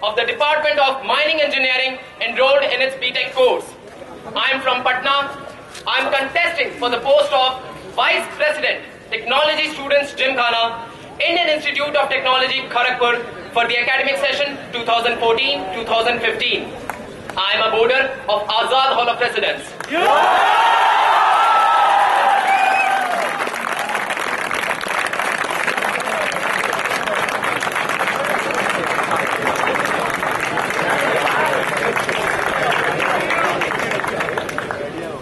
of the Department of Mining Engineering enrolled in its BTech course. I am from Patna. I am contesting for the post of Vice President, Technology Students Gymkhana, Indian Institute of Technology, Kharagpur for the academic session 2014-2015. I am a boarder of Azad Hall of Residence.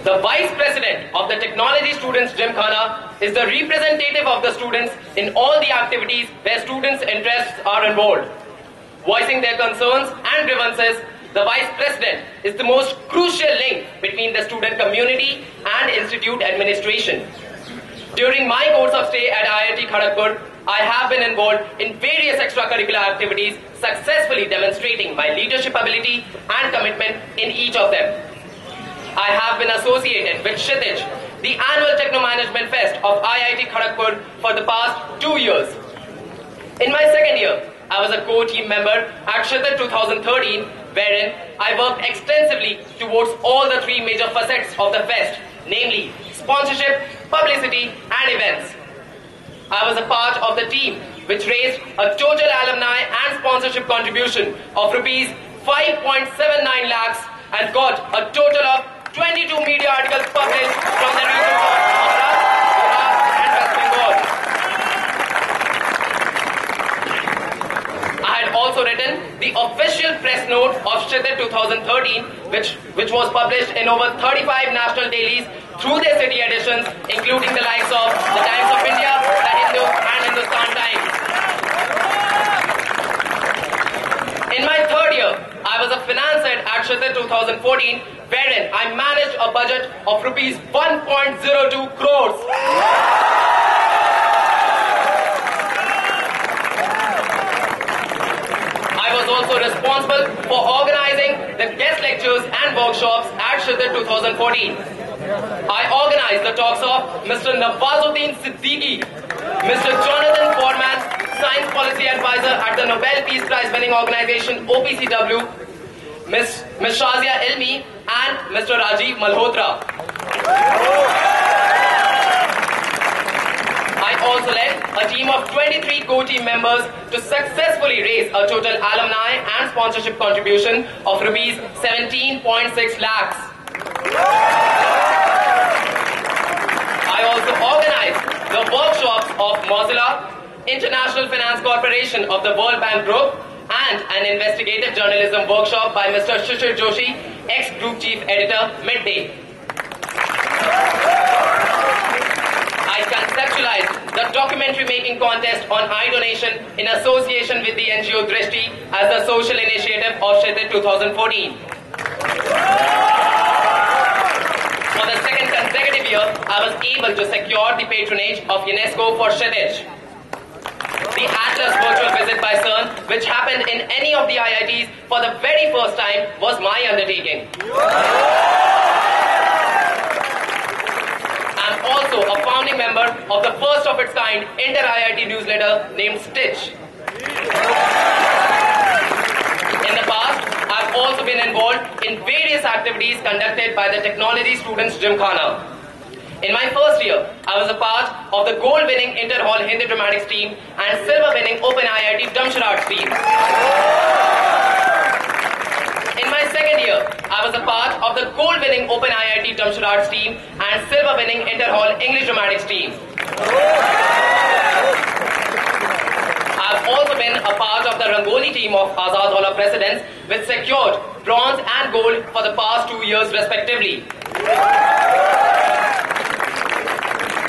The Vice President of the Technology Students Gymkhana is the representative of the students in all the activities where students' interests are involved. Voicing their concerns and grievances, the Vice President is the most crucial link between the student community and institute administration. During my course of stay at IIT Kharagpur, I have been involved in various extracurricular activities, successfully demonstrating my leadership ability and commitment in each of them. I have been associated with Kshitij, the annual Techno Management Fest of IIT Kharagpur for the past 2 years. In my second year, I was a co-team member at Kshitij 2013, wherein I worked extensively towards all the 3 major facets of the fest, namely sponsorship, publicity and events. I was a part of the team which raised a total alumni and sponsorship contribution of rupees 5.79 lakhs and got a total of 22 media articles published from the regions of Gujarat, Bihar and West Bengal. I had also written the official press note of Kshitij 2013 which was published in over 35 national dailies through their city editions, including the likes of the Times of India, the Hindu and Hindustan Times. In my third year, I was a finance head at Kshitij 2014, wherein I managed a budget of rupees 1.02 crores. I was also responsible for organizing the guest lectures and workshops at Kshitij 2014. I organized the talks of Mr. Nawazuddin Siddiqui, Mr. Jonathan Foreman, Science Policy Advisor at the Nobel Peace Prize winning organization OPCW, Ms. Shazia Ilmi and Mr. Rajiv Malhotra. I also led a team of 23 co-team members to successfully raise a total alumni and sponsorship contribution of rupees 17.6 lakhs. I also organized the workshops of Mozilla, International Finance Corporation of the World Bank Group, and an investigative journalism workshop by Mr. Shishir Joshi, ex-Group Chief Editor, Midday. I conceptualized the documentary making contest on eye donation in association with the NGO Drishti as the social initiative of Kshitij 2014. For the second consecutive year, I was able to secure the patronage of UNESCO for Kshitij. The Atlas virtual visit by CERN, which happened in any of the IITs for the very first time, was my undertaking. I'm also a founding member of the first of its kind inter-IIT newsletter named Stitch. In the past, I've also been involved in various activities conducted by the Technology Students Gymkhana. In my first year, I was a part of the gold-winning Inter-Hall Hindi Dramatics team and silver-winning Open IIT Damsharats team. In my second year, I was a part of the gold-winning Open IIT Damsharats team and silver-winning Inter-Hall English Dramatics team. I've also been a part of the Rangoli team of Azad Hall of Residence, which secured bronze and gold for the past 2 years respectively.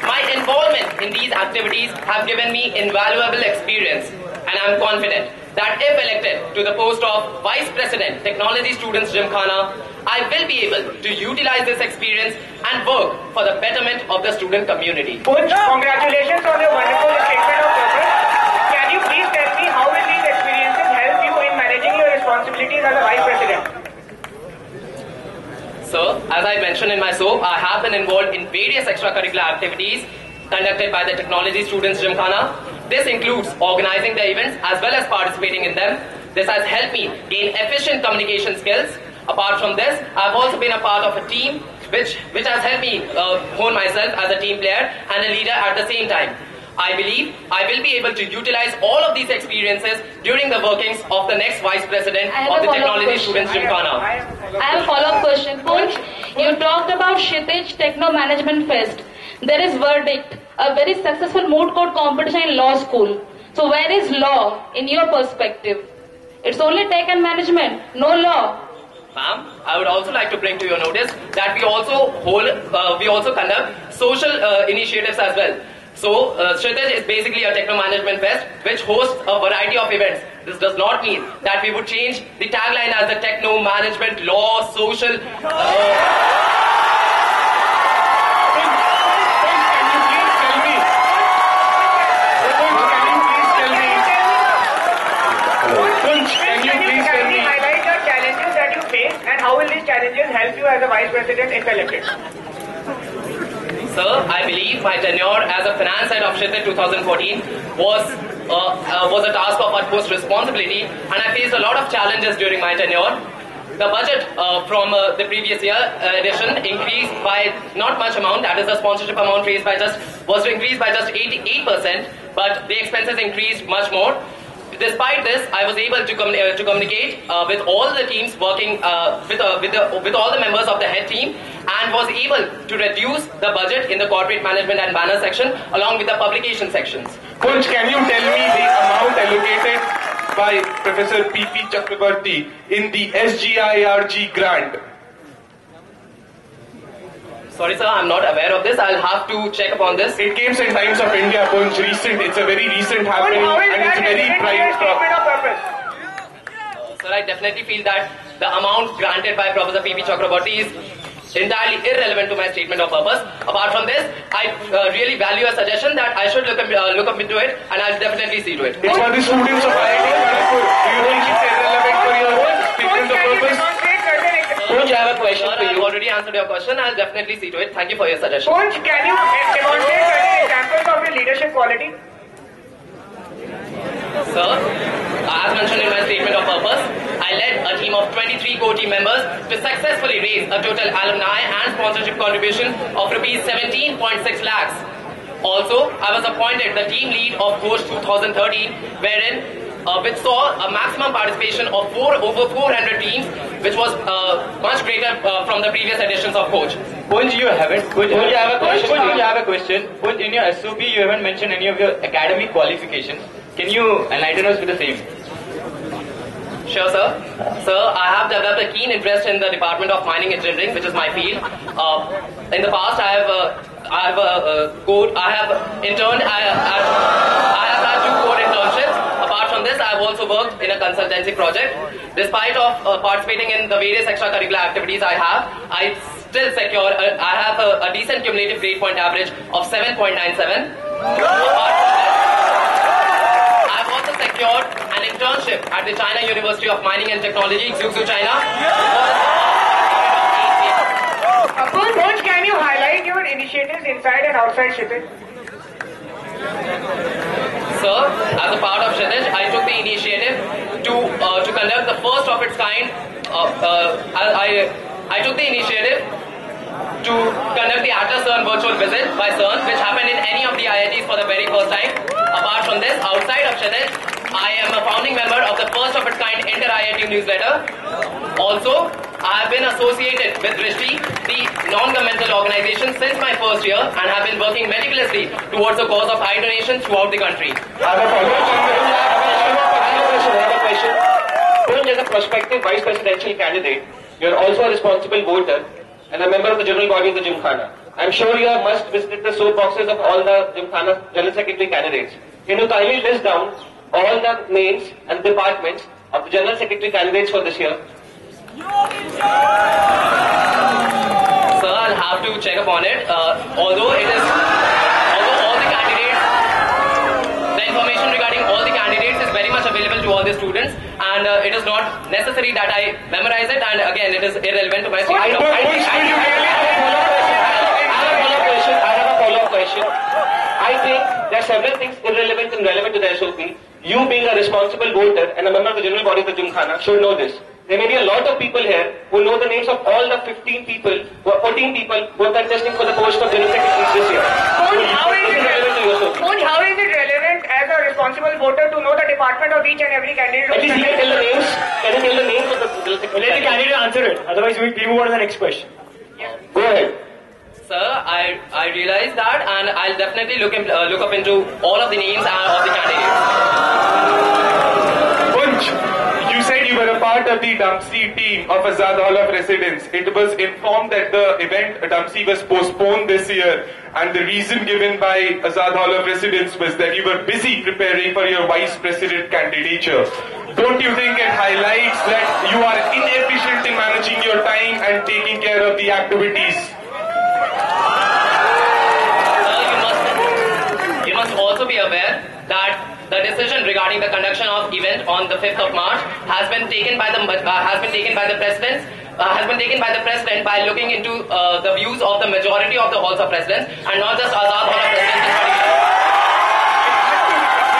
My involvement in these activities have given me invaluable experience, and I am confident that if elected to the post of Vice President, Technology Students Gymkhana, I will be able to utilize this experience and work for the betterment of the student community. Punj, congratulations on your wonderful statement of purpose. Can you please tell me how will these experiences help you in managing your responsibilities as a Vice President? Sir, as I mentioned in my SOAP, I have been involved in various extracurricular activities conducted by the Technology Students Gymkhana. This includes organizing the events as well as participating in them, This has helped me gain efficient communication skills. Apart from this, I've also been a part of a team which has helped me hone myself as a team player and a leader at the same time. I believe I will be able to utilize all of these experiences during the workings of the next Vice President of the Technology Students Gymkhana. I have a follow-up question. Punj, you talked about Kshitij Techno Management Fest. There is Verdict, a very successful moot court competition in law school. So where is law in your perspective? It's only tech and management, no law. Ma'am, I would also like to bring to your notice that we also conduct social initiatives as well. So, Kshitij is basically a techno management fest which hosts a variety of events. This does not mean that we would change the tagline as the techno management law social. How will these challenges help you as a Vice President if elected? Sir, I believe my tenure as a finance head of Kshitij 2014 was a task of utmost responsibility, and I faced a lot of challenges during my tenure. The budget from the previous year edition increased by not much amount, that is the sponsorship amount was increased by just 88%, but the expenses increased much more. Despite this, I was able to communicate with all the teams working with all the members of the head team, and was able to reduce the budget in the corporate management and banner section along with the publication sections. Punj, can you tell me the amount allocated by Professor P.P. Chakrabarty in the SGIRG grant? Sorry sir, I'm not aware of this. I'll have to check upon this. It came in Times of India, Punj, recent. It's a very recent happening and it's very prime purpose. Sir, I definitely feel that the amount granted by Professor P.P. Chakrabarty is entirely irrelevant to my statement of purpose. Apart from this, I really value a suggestion that I should look up into it, and I'll definitely see to it. It's for the students of IIT Manipur. Do you think it's irrelevant for your statement of purpose? Punj, I have a question for you. I've already answered your question. I'll definitely see to it. Thank you for your suggestion. Punj, can you demonstrate examples of your leadership quality? Sir, as mentioned in my statement of purpose, I led a team of 23 core team members to successfully raise a total alumni and sponsorship contribution of rupees 17.6 lakhs. Also, I was appointed the team lead of Coach 2013, wherein which saw a maximum participation of over 400 teams, which was much greater from the previous editions of Coach. Punj, you haven't. Punj, I have a question. Punj, in your SOP, you haven't mentioned any of your academic qualifications. Can you enlighten us with the same? Sure, sir. Sir, I have developed a keen interest in the Department of Mining Engineering, which is my field. In the past, I have had 2 code internships. Apart from this, I have also worked in a consultancy project. Despite of participating in the various extracurricular activities I still secure. I have a decent cumulative grade point average of 7.97. Secured an internship at the China University of Mining and Technology, Zhuzhou, China. Punj, can you highlight your initiatives inside and outside Kshitij? Sir, as a part of Kshitij, I took the initiative to conduct the first of its kind. I took the initiative to conduct the Atlas CERN virtual visit by CERN, which happened in any of the IITs for the very first time. Apart from this, outside of Kshitij, I am a founding member of the first of its kind Inter-IIT newsletter. Also, I have been associated with Drishti, the non-governmental organization, since my first year, and have been working meticulously towards the cause of eye donation throughout the country. I have a question. Punj, as a prospective vice presidential candidate, you are also a responsible voter and a member of the general body of the Gymkhana. I am sure you have must visited the soap boxes of all the Gymkhana general secretary candidates. Can you kindly list down all the names and departments of the general secretary candidates for this year? Sir, I'll have to check upon it. Although all the candidates, the information regarding all the candidates is very much available to all the students, and it is not necessary that I memorize it, and again, it is irrelevant to my statement. I have a follow-up question. I think there are several things irrelevant and relevant to the SOP. you being a responsible voter and a member of the general body of the Gymkhana should know this. There may be a lot of people here who know the names of all the 14 people who are contesting for the post of general secretary this year. Punj, how is it relevant as a responsible voter to know the department of each and every candidate? At least he can tell the names. Can you tell the names of the general secretary? Let the candidate answer it. Otherwise, we move on to the next question. Go ahead. Sir, I realize that, and I'll definitely look up into all of the names of the candidates. Punj, you said you were a part of the Dumpsy team of Azad Hall of Residence. It was informed that the event Dumpsy was postponed this year, and the reason given by Azad Hall of Residence was that you were busy preparing for your vice president candidature. Don't you think it highlights that you are inefficient in managing your time and taking care of the activities? You must also be aware that the decision regarding the conduction of event on the 5th of March has been taken by the president by looking into the views of the majority of the halls of presidents and not just Azad Hall of Presidents in particular.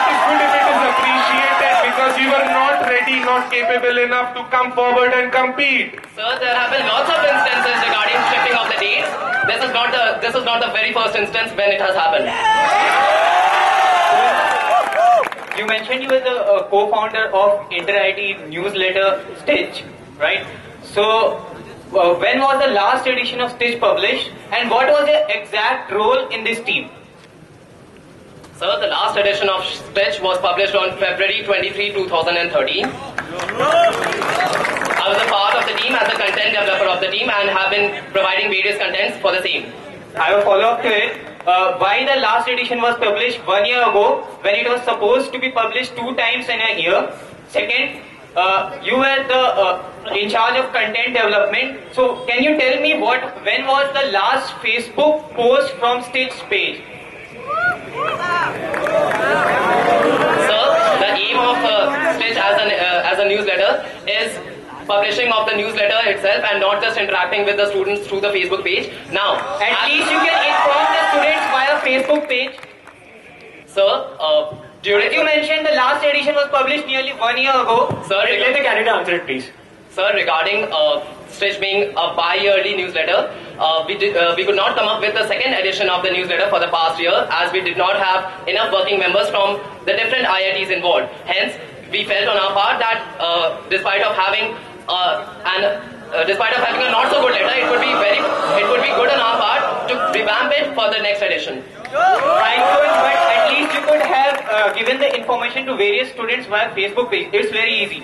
It is good if it is appreciated because you were not ready, not capable enough to come forward and compete. Sir, there have been lots of instances regarding shifting of the dates. This is not the very first instance when it has happened. You mentioned you were the co-founder of Inter-IT newsletter Stitch, right? So, when was the last edition of Stitch published, and what was your exact role in this team? Sir, the last edition of Stitch was published on February 23, 2013. I was a part of the team as a content developer of the team and have been providing various contents for the same. I have a follow-up to it. Why the last edition was published 1 year ago when it was supposed to be published 2 times in a year? Second, you were in charge of content development. So can you tell me when was the last Facebook post from Stitch page? Sir, the aim of Stitch as a newsletter is publishing of the newsletter itself and not just interacting with the students through the Facebook page. Now, at least you can inform the students via Facebook page. Sir, you mentioned the last edition was published nearly 1 year ago. Sir, Let the candidate answer it, please. Sir, regarding Stitch being a bi-yearly newsletter, we could not come up with the second edition of the newsletter for the past year as we did not have enough working members from the different IITs involved. Hence, we felt on our part that despite of having a not so good letter, it would be good on our part to revamp it for the next edition. Fine, good, but at least you could have given the information to various students via Facebook page. It's very easy.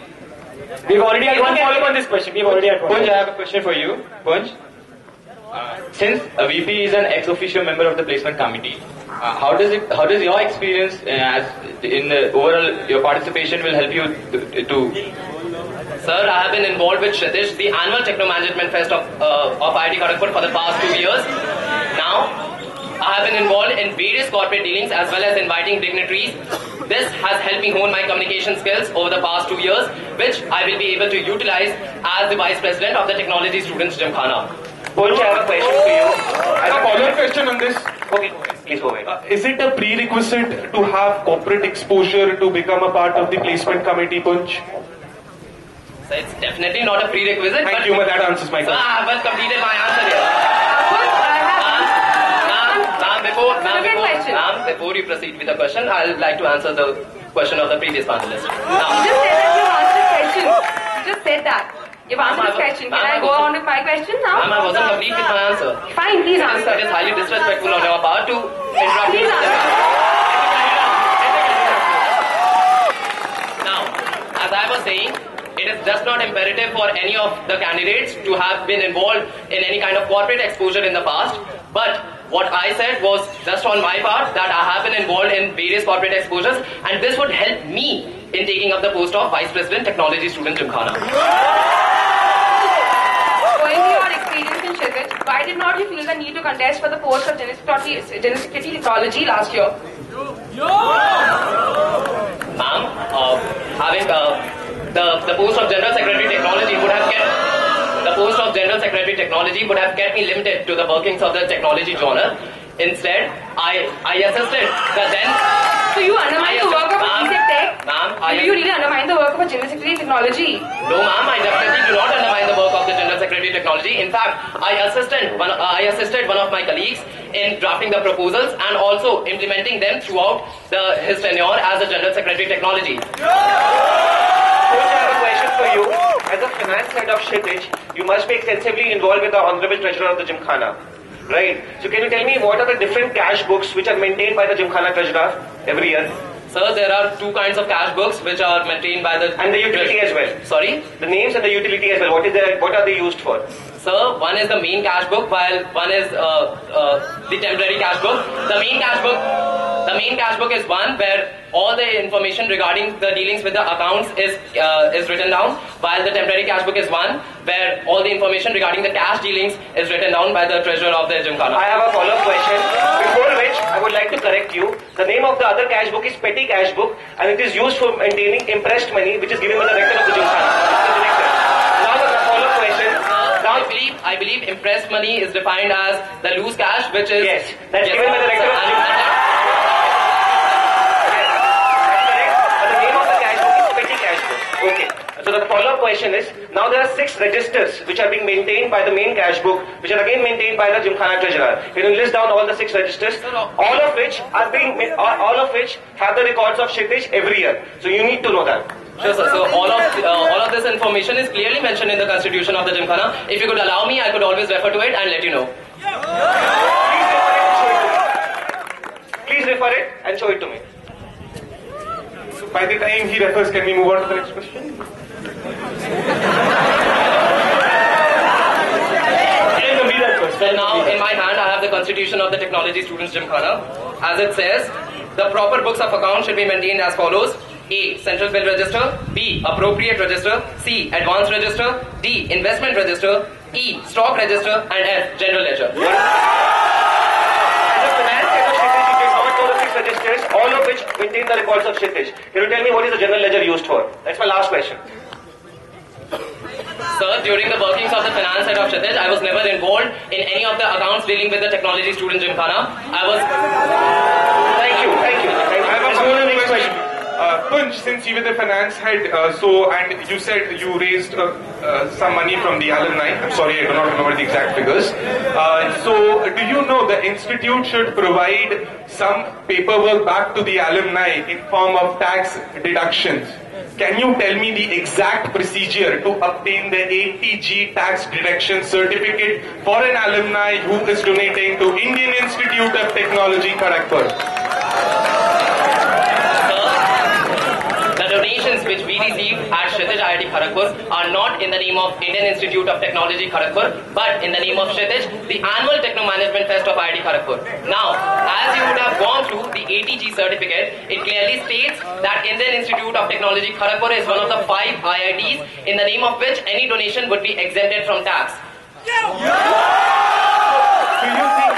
We've already had one follow-up on this question. Punj, I have a question for you. Punj, since a VP is an ex-officio member of the placement committee, how does your experience your participation will help you to Sir, I have been involved with Kshitiz, the annual Techno Management Fest of IIT Kharagpur for the past 2 years. Now, I have been involved in various corporate dealings as well as inviting dignitaries. This has helped me hone my communication skills over the past 2 years, which I will be able to utilize as the Vice President of the Technology Students Gymkhana. Punj, I have a question for you. I have a follow-up question on this. Okay, please go ahead. Is it a prerequisite to have corporate exposure to become a part of the placement committee, Punj? So it's definitely not a prerequisite. Thank you, but that answers my Sir, question. I haven't completed my answer yet. Ma'am, before you proceed with the question, I would like to answer the question of the previous panelist. Now, You just said that you answered question. You just said that. You've answered this question. Can I go on with my question now? ma'am, I wasn't complete with my answer. Fine, please answer. It is highly disrespectful on your part to interrupt me. Please answer. Now, as I was saying, it is just not imperative for any of the candidates to have been involved in any kind of corporate exposure in the past. But what I said was just on my part that I have been involved in various corporate exposures and this would help me in taking up the post of Vice President Technology Student Gymkhana. Going to your experience in Kshitiz, why did not you feel the need to contest for the post of General Secretary Technology last year? Ma'am, having the post of General Secretary Technology would have kept me limited to the workings of the technology genre. Instead, I assisted the So you undermine the work of a basic tech? Ma'am, Do you really undermine the work of a general secretary technology? No, ma'am, I definitely do not undermine the work of the General Secretary Technology. In fact, I assisted one of my colleagues in drafting the proposals and also implementing them throughout his tenure as the General Secretary Technology. Coach, I have a question for you. As a finance head of Kshitij, you must be extensively involved with the Honorable Treasurer of the Gymkhana. Right? So can you tell me what are the different cash books which are maintained by the Gymkhana Treasurer every year? Sir, there are two kinds of cash books which are maintained by the... And the utility as well. Sorry? The names and the utility as well. What are they used for? Sir, one is the main cash book while one is the temporary cash book. The main cash book is one where all the information regarding the dealings with the accounts is written down, while the temporary cash book is one where all the information regarding the cash dealings is written down by the treasurer of the Gymkhana. I have a follow-up question, before which I would like to correct you. The name of the other cash book is petty cash book, and it is used for maintaining impressed money which is given by the rector of the Gymkhana. Now the follow-up question. I believe impressed money is defined as the loose cash, which is... Yes, that's given by the rector of the Gymkhana. Okay. So the follow-up question is, now there are 6 registers which are being maintained by the main cash book, which are again maintained by the Gymkhana treasurer. Can you list down all the 6 registers, all of which have the records of Kshitij every year. So you need to know that. Sure, sir. So all of this information is clearly mentioned in the constitution of the Gymkhana. If you could allow me, I could always refer to it and let you know. Please refer it and show it to me. By the time he refers, can we move on to the next question? Well, now in my hand I have the Constitution of the Technology Students Gymkhana. As it says, the proper books of account should be maintained as follows. A. Central Bill Register. B. Appropriate Register. C. Advance Register. D. Investment Register. E. Stock Register. And F. General Ledger. Registers, all of which maintain the records of Kshitij. Can you tell me what is the general ledger used for? That's my last question. Sir, during the workings of the finance side of Kshitij, I was never involved in any of the accounts dealing with the technology student Gymkhana. Thank you. I have a follow-up question. Punj, since you were the finance head, and you said you raised some money from the alumni. I'm sorry, I do not remember the exact figures. So, do you know the institute should provide some paperwork back to the alumni in form of tax deductions? Can you tell me the exact procedure to obtain the ATG tax deduction certificate for an alumni who is donating to Indian Institute of Technology, Kharagpur? Donations which we receive at Kshitij IIT Kharagpur are not in the name of Indian Institute of Technology Kharagpur, but in the name of Kshitij, the annual Techno Management Fest of IIT Kharagpur. Now, as you would have gone through the ATG certificate, it clearly states that Indian Institute of Technology Kharagpur is one of the 5 IITs in the name of which any donation would be exempted from tax. Do you think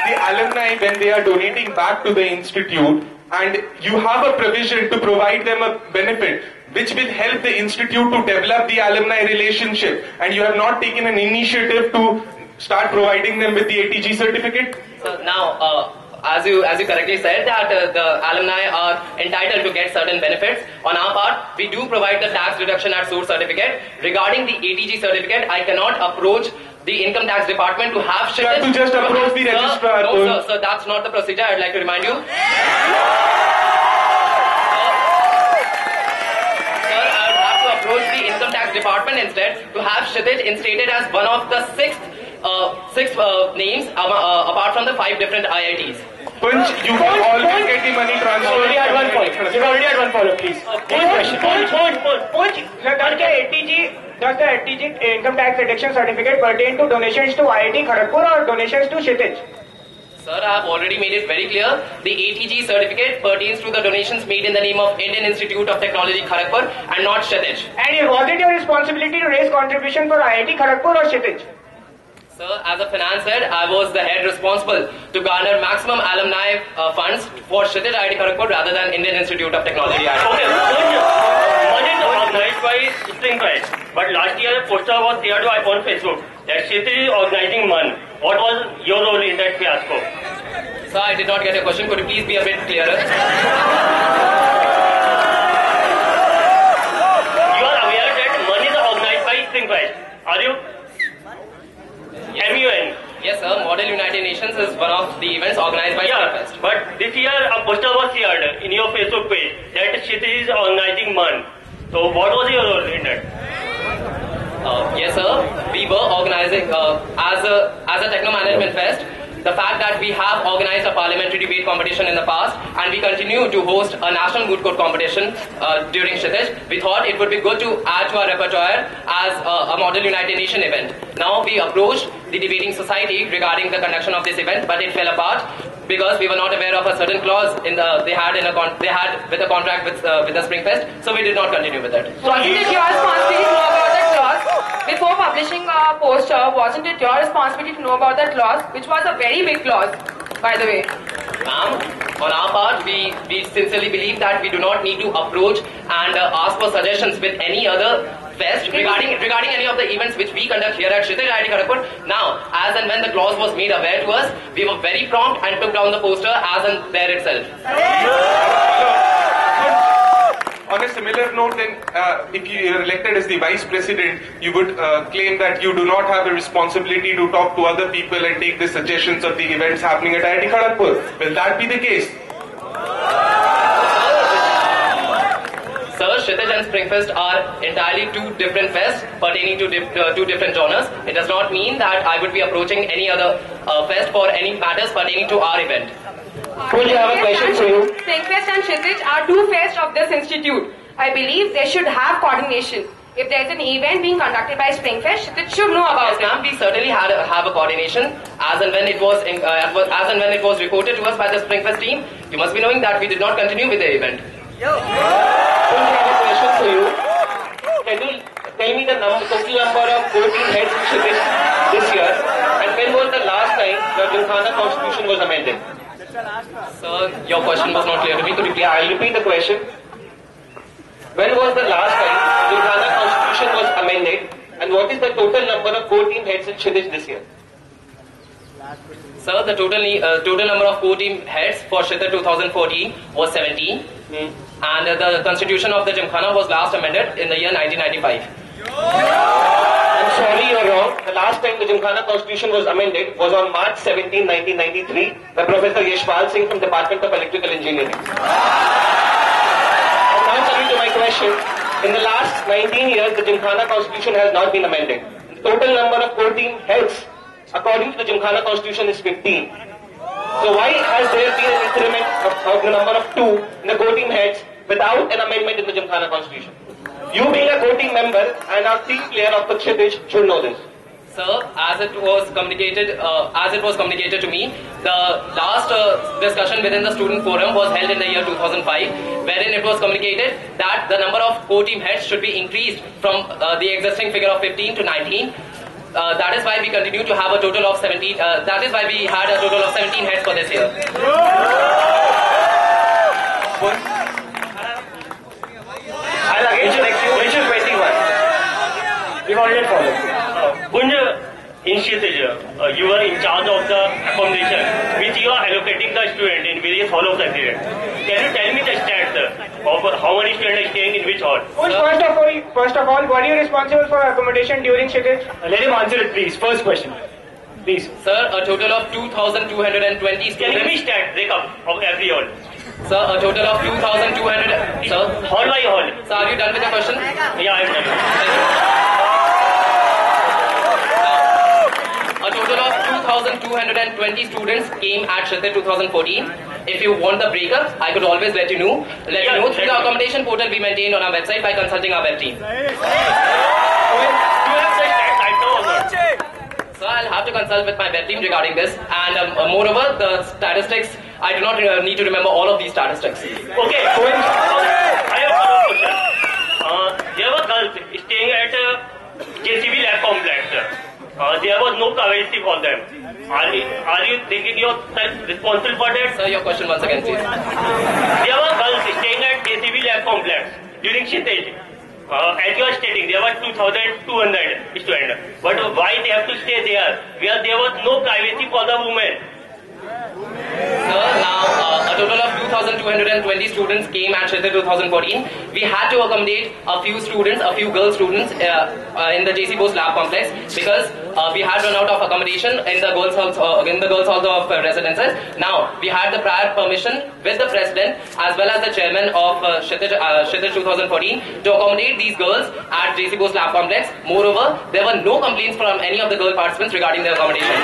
the alumni, when they are donating back to the institute, and you have a provision to provide them a benefit which will help the institute to develop the alumni relationship, and you have not taken an initiative to start providing them with the ATG certificate? So now, as you correctly said that the alumni are entitled to get certain benefits. On our part, we do provide the tax deduction at source certificate. Regarding the ATG certificate, I cannot approach the income tax department to have You have to just approach the registrar. No, sir, that's not the procedure. I'd like to remind you. Sir, I would have to approach the income tax department instead to have Kshitij instated as one of the six names apart from the 5 different IITs. Punj, you can always get the money transferred. You already had one follow, please. Punj, does the ATG income tax deduction certificate pertain to donations to IIT Kharagpur or donations to Kshitij? Sir, I have already made it very clear. The ATG certificate pertains to the donations made in the name of Indian Institute of Technology Kharagpur and not Kshitij. And was it your responsibility to raise contribution for IIT Kharagpur or Kshitij? Sir, as a finance head, I was the head responsible to garner maximum alumni funds for Kshitij IIT Kharagpur rather than Indian Institute of Technology. Okay, one is organized by string price, but last year a poster was shared on Facebook that Kshitij is organizing one. What was your role in that fiasco? Sir, I did not get your question. Could you please be a bit clearer? You are aware that MUN is organized by Springfest. Are you? MUN. Yes, sir. Model United Nations is one of the events organized by Springfest. But this year a poster was shared in your Facebook page that Kshitij is organizing MUN. So what was your role in that? Yes, sir. We were organizing as a techno management fest. The fact that we have organized a parliamentary debate competition in the past and we continue to host a national moot court competition during Kshitij, we thought it would be good to add to our repertoire as a Model United Nation event. Now we approached the debating society regarding the conduction of this event, but it fell apart because we were not aware of a certain clause they had with a contract with the Springfest, so we did not continue with it. Wasn't it your responsibility to know about that clause? Before publishing a poster, wasn't it your responsibility to know about that clause, which was a very big clause, by the way? Ma'am, on our part, we sincerely believe that we do not need to approach and ask for suggestions with any other fest regarding any of the events which we conduct here at Kshitij IIT Kharagpur. Now, as and when the clause was made aware to us, we were very prompt and took down the poster as and there itself. On a similar note, then, if you are elected as the Vice President, you would claim that you do not have a responsibility to talk to other people and take the suggestions of the events happening at IIT Kharagpur. Will that be the case? Sir, Kshitij and Springfest are entirely two different fests pertaining to two different genres. It does not mean that I would be approaching any other fest for any matters pertaining to our event. Punj, I have a question for you. Springfest and Kshitij are two fests of this institute. I believe they should have coordination. If there is an event being conducted by Springfest, Kshitij should know about Yes, ma'am, we certainly have a coordination as and when it was reported to us by the Springfest team. You must be knowing that we did not continue with the event. Punj, I have a question for you. Can you tell me the total number of 14 heads in Kshitij this year? And when was the last time the Gymkhana constitution was amended? Sir, your question was not clear to me. Could you please? I'll repeat the question. When was the last time the Gymkhana constitution was amended? And what is the total number of 14 heads in Kshitij this year? Sir, the total number of core team heads for Kshitij 2014 was 17. And the constitution of the Gymkhana was last amended in the year 1995. I'm sorry, you're wrong. The last time the Gymkhana constitution was amended was on March 17, 1993 by Professor Yashpal Singh from Department of Electrical Engineering. And now coming to my question. In the last 19 years, the Gymkhana constitution has not been amended. The total number of core team heads according to the Gymkhana constitution is 15. So why has there been an increment of the number of 2 in the core team heads without an amendment in the Gymkhana constitution? You being a core team member and a team player of the Kshitij should know this. Sir, as it was communicated to me, the last discussion within the student forum was held in the year 2005, wherein it was communicated that the number of core team heads should be increased from the existing figure of 15 to 19. That is why we continue to have a total of 17. That is why we had a total of 17 heads for this year. I'll again select you. Mention 21. We've already followed. Punj, in Kshitij, you were in charge of the accommodation which you are allocating the student in various hall of the student. Can you tell me the stats of how many students are staying in which hall? First of all, were you responsible for accommodation during Kshitij? Let him answer it, please. First question. Please. Sir, a total of 2,220 students. Can you give me stat breakup of every hall? Sir, a total of 2,200. Sir, Hall by hall. sir, are you done with the question? Yeah, I'm done. A total of 2,220 students came at Kshitij 2014. If you want the breakup, I could always let you know. Through the accommodation portal we maintain on our website by consulting our web team. Do you have the stats right now or not? So I'll have to consult with my web team regarding this. And moreover, the statistics, I do not need to remember all of these statistics. Okay, I have one more question. There were girls staying at JCB lab complex. There was no privacy for them. Are you thinking you're responsible for that? Sir, your question once again, please. There were girls staying at JCB lab complex during Kshitij. As you are stating, there were 2,200 students. But why they have to stay there? Where there was no privacy for the women. A total of 2,220 students came at Shridhar 2014. We had to accommodate a few students, a few girl students in the JC Bose lab complex because we had run out of accommodation in the girls' halls of residences. Now, we had the prior permission with the president as well as the chairman of Shridhar 2014 to accommodate these girls at JC Bose lab complex. Moreover, there were no complaints from any of the girl participants regarding their accommodation.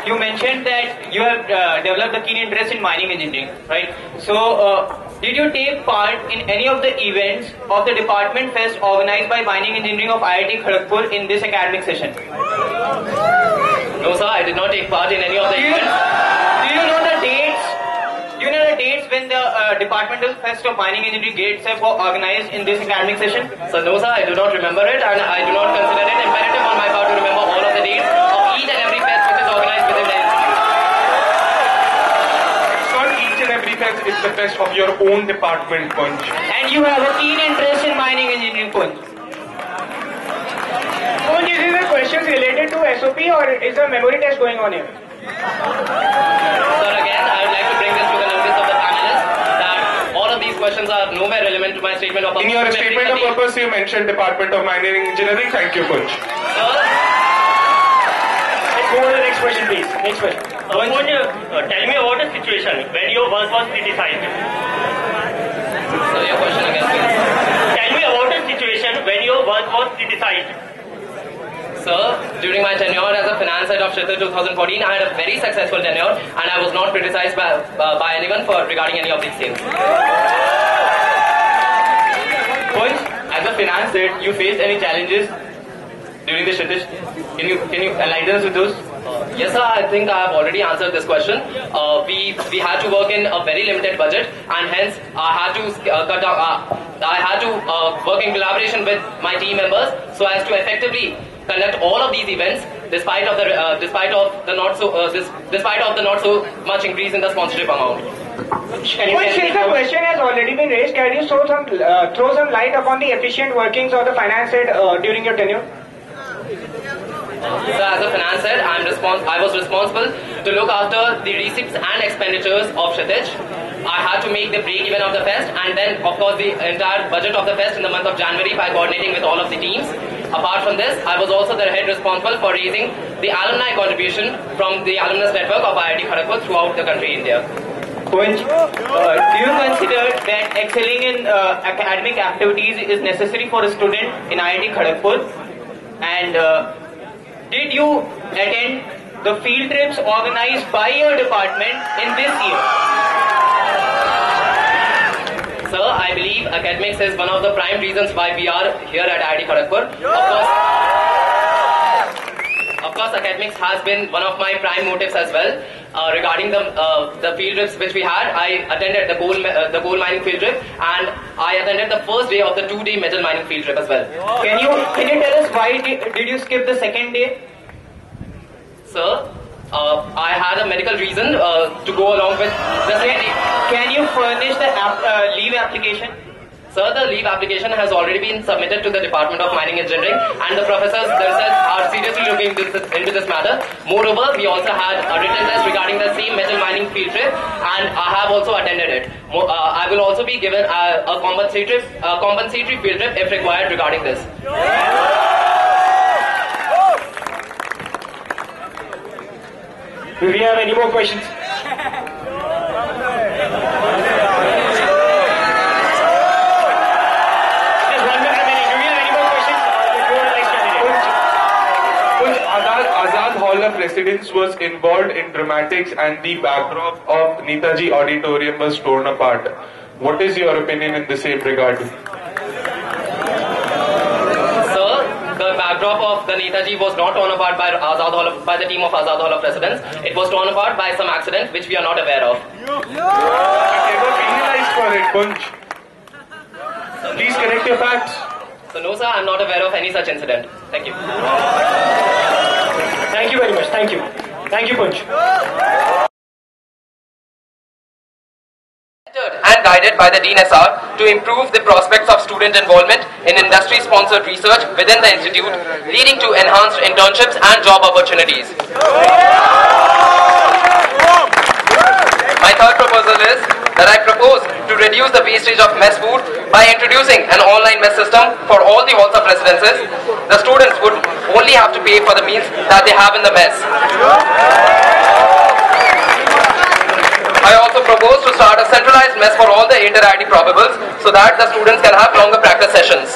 You mentioned that you have developed a keen interest in mining engineering, right? So, did you take part in any of the events of the department fest organized by Mining Engineering of IIT Kharagpur in this academic session? No, sir, I did not take part in any of the events. Do you know the dates? Do you know the dates when the departmental fest of mining engineering gates have organized in this academic session? So, no, sir, I do not remember it, and I do not consider it imperative on my part to remember all of the dates of each and every fest which is organized within the institute. It's not each and every fest, it's the fest of your own department, Punj. And you have a keen interest in mining engineering, Punj. Punj, is this a question related to SOP or is a memory test going on here? Sir, again, I would like to bring this to the notice of the panelists that all of these questions are nowhere relevant to my statement of purpose. In your statement of purpose, you mentioned Department of Mining Engineering. Thank you, Punj. Let's go on to the next question, please. Next question. Punj, tell me about the situation when your work was criticized. So, your question again, please. Tell me about the situation when your work was criticized. Sir, during my tenure as a finance head of Shridhar 2014, I had a very successful tenure and I was not criticized by anyone for regarding any of these things. Punj, as a finance head, you faced any challenges during the Shridhar? Can you enlighten us with those? Yes, sir. I think I have already answered this question. We had to work in a very limited budget, and hence I had to work in collaboration with my team members so as to effectively conduct all of these events, despite of the not so much increase in the sponsorship amount. Since the question has already been raised, can you throw some light upon the efficient workings of the finance head during your tenure? So as a finance head, I was responsible to look after the receipts and expenditures of Shridhar. I had to make the break-even of the fest and then, of course, the entire budget of the fest in the month of January by coordinating with all of the teams. Apart from this, I was also the head responsible for raising the alumni contribution from the alumnus network of IIT Kharagpur throughout the country, India. Punj, do you consider that excelling in academic activities is necessary for a student in IIT Kharagpur? And did you attend the field trips organized by your department in this year? Sir, I believe academics is one of the prime reasons why we are here at IIT Kharagpur. Of course, academics has been one of my prime motives as well. Regarding the field trips which we had, I attended the coal mining field trip, and I attended the first day of the 2-day metal mining field trip as well. Can you tell us why did you skip the second day? Sir, I had a medical reason to go along with the second day. Can you furnish the leave application? Sir, the leave application has already been submitted to the Department of Mining Engineering, and the professors themselves are seriously looking into this matter. Moreover, we also had a written test regarding the same metal mining field trip, and I have also attended it. I will also be given a compensatory field trip if required regarding this. Do we have any more questions? Azad Hall of Residence was involved in dramatics and the backdrop of Netaji Auditorium was torn apart. What is your opinion in the same regard? Sir, the backdrop of the Netaji was not torn apart by the team of Azad Hall of Residence. It was torn apart by some accident which we are not aware of. They were penalized for it, Punj. Please correct your facts. So no, sir, I am not aware of any such incident. Thank you. Thank you very much. Thank you. Thank you, Punj. Monitored and guided by the Dean SR to improve the prospects of student involvement in industry-sponsored research within the institute, leading to enhanced internships and job opportunities. My third proposal is that I propose to reduce the wastage of mess food by introducing an online mess system for all the halls of residences. The students would only have to pay for the meals that they have in the mess. I also propose to start a centralized mess for all the inter-IIT probables so that the students can have longer practice sessions.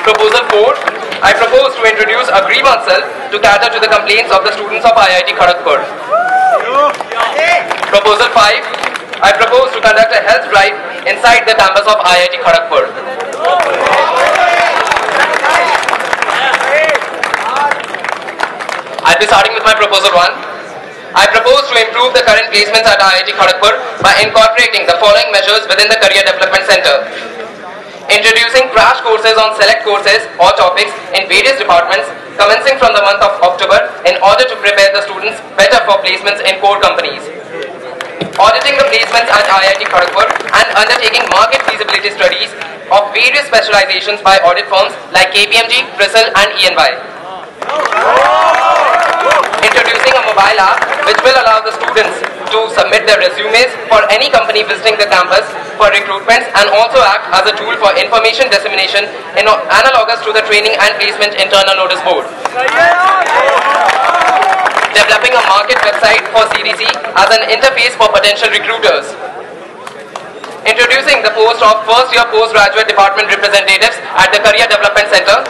Proposal 4. I propose to introduce a grievance cell to cater to the complaints of the students of IIT Kharagpur. Proposal 5. I propose to conduct a health drive inside the campus of IIT Kharagpur. I'll be starting with my proposal 1. I propose to improve the current placements at IIT Kharagpur by incorporating the following measures within the Career Development Center. Introducing crash courses on select courses or topics in various departments commencing from the month of October in order to prepare the students better for placements in core companies. Auditing the placements at IIT Kharagpur and undertaking market feasibility studies of various specializations by audit firms like KPMG, CRISIL and EY. Introducing a mobile app which will allow the students to submit their resumes for any company visiting the campus for recruitments and also act as a tool for information dissemination in analogous to the training and placement internal notice board. Developing a market website for CDC as an interface for potential recruiters. Introducing the post of first year postgraduate department representatives at the Career Development Center.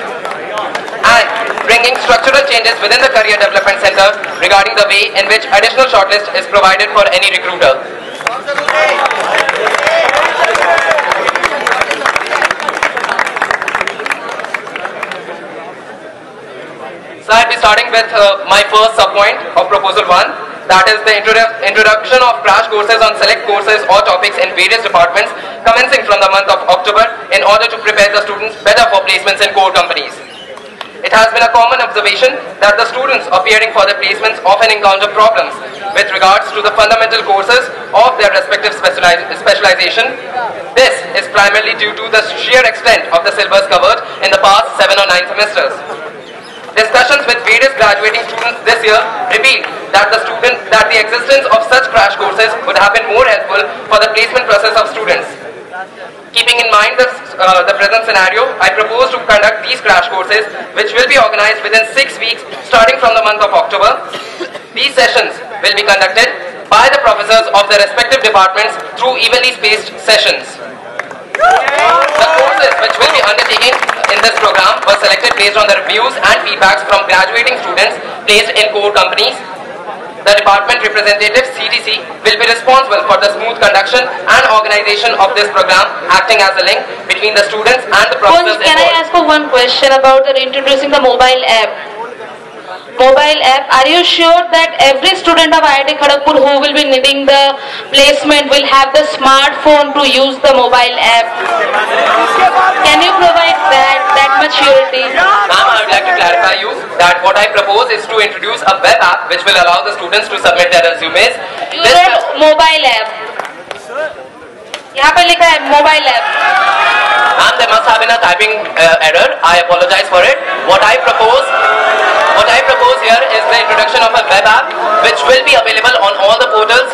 And bringing structural changes within the Career Development Center regarding the way in which additional shortlist is provided for any recruiter. So I'll be starting with my first subpoint of proposal 1. That is the introduction of crash courses on select courses or topics in various departments commencing from the month of October in order to prepare the students better for placements in core companies. It has been a common observation that the students appearing for the placements often encounter problems with regards to the fundamental courses of their respective specialization. This is primarily due to the sheer extent of the syllabus covered in the past 7 or 9 semesters. Discussions with various graduating students this year revealed that the existence of such crash courses would have been more helpful for the placement process of students. Keeping in mind the present scenario, I propose to conduct these crash courses which will be organized within 6 weeks starting from the month of October. These sessions will be conducted by the professors of the respective departments through evenly spaced sessions. The courses which will be undertaken in this program were selected based on the reviews and feedbacks from graduating students placed in core companies. The department representative CTC will be responsible for the smooth conduction and organization of this program, acting as a link between the students and the professors. Can I ask for one question about introducing the mobile app? Are you sure that every student of IIT Kharagpur who will be needing the placement will have the smartphone to use the mobile app? Can you provide that much surety? Ma'am, I would like to clarify you that what I propose is to introduce a web app which will allow the students to submit their resumes. You wrote mobile app. यहाँ पे लिखा है mobile app. Ma'am, there must have been a typing error. I apologize for it. What I propose here is the introduction of a web app which will be available on all the portals.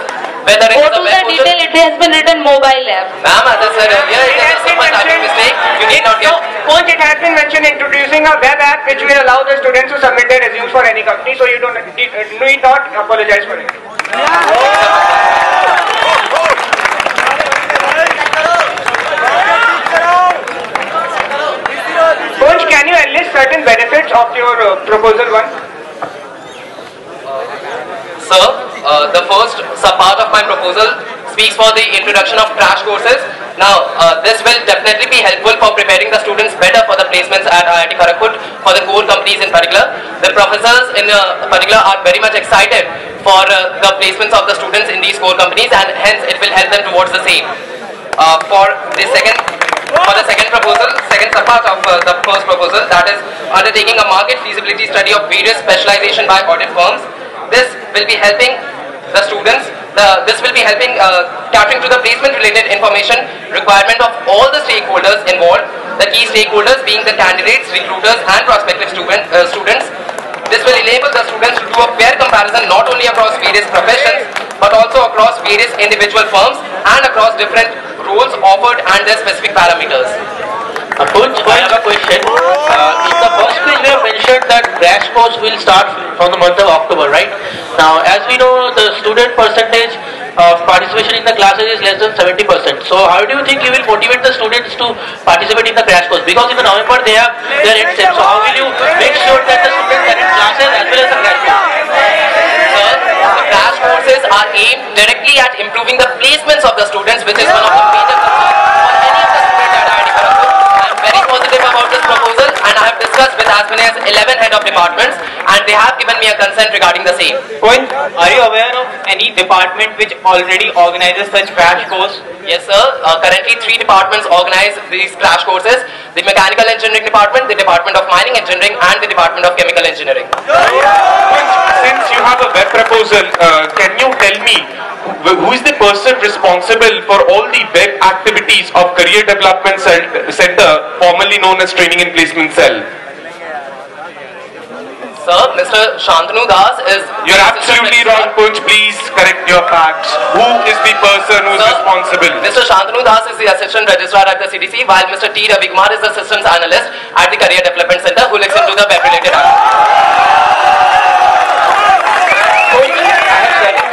Whether it is a web portal. Detail, it has been written mobile app. Ma'am, as I said earlier, it is a simple typing mistake. You need not get. Coach, it has been mentioned introducing a web app which will allow the students to submit their resumes for any company, so you need not apologize for it. Coach, can you enlist certain benefits of your proposal 1? Sir, the first sub-part of my proposal speaks for the introduction of crash courses. Now, this will definitely be helpful for preparing the students better for the placements at IIT Kharagpur, for the core companies in particular. The professors in particular are very much excited for the placements of the students in these core companies, and hence it will help them towards the same. For the second proposal, second sub-part of the first proposal, that is undertaking a market feasibility study of various specialization by audit firms. This will be helping the students This will be helping catering to the placement-related information requirement of all the stakeholders involved, the key stakeholders being the candidates, recruiters and prospective students. This will enable the students to do a fair comparison not only across various professions but also across various individual firms and across different roles offered and their specific parameters. Punj, I have a question. In the first page we have mentioned that crash course will start from the month of October, right? Now, as we know, the student percentage of participation in the classes is less than 70%. So, how do you think you will motivate the students to participate in the crash course? Because in the November they have their exam. So, how will you make sure that the students attend classes as well as the crash course? Sir, the crash courses are aimed directly at improving the placements of the students, which is one of the major concerns for any of the students at IIT Kharagpur. I am very positive about this proposal, and I have discussed with as many as 11 head of departments, and they have given me a consent regarding the same. Punj, are you aware of any department which already organizes such crash course? Yes, sir. Currently, 3 departments organize these crash courses: the Mechanical Engineering Department, the Department of Mining Engineering, and the Department of Chemical Engineering. Since you have a web proposal, can you tell me who is the person responsible for all the web activities of Career Development Center, formerly known as Training and Placement Cell? Sir, Mr. Shantanu Das is... You're absolutely wrong, Punj. Please correct your facts. Who is the person who is responsible? Mr. Shantanu Das is the Assistant Registrar at the CDC, while Mr. T. Ravikumar is the Systems Analyst at the Career Development Center, who looks into the web-related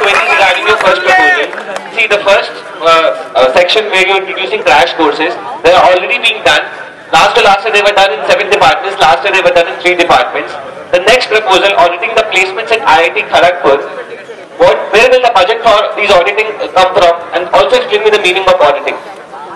Regarding your first proposal, see the first section where you're introducing crash courses, they are already being done. Last year they were done in 7 departments, last year they were done in 3 departments. The next proposal, auditing the placements at IIT Kharagpur, where will the budget for these auditing come from, and also explain me the meaning of auditing.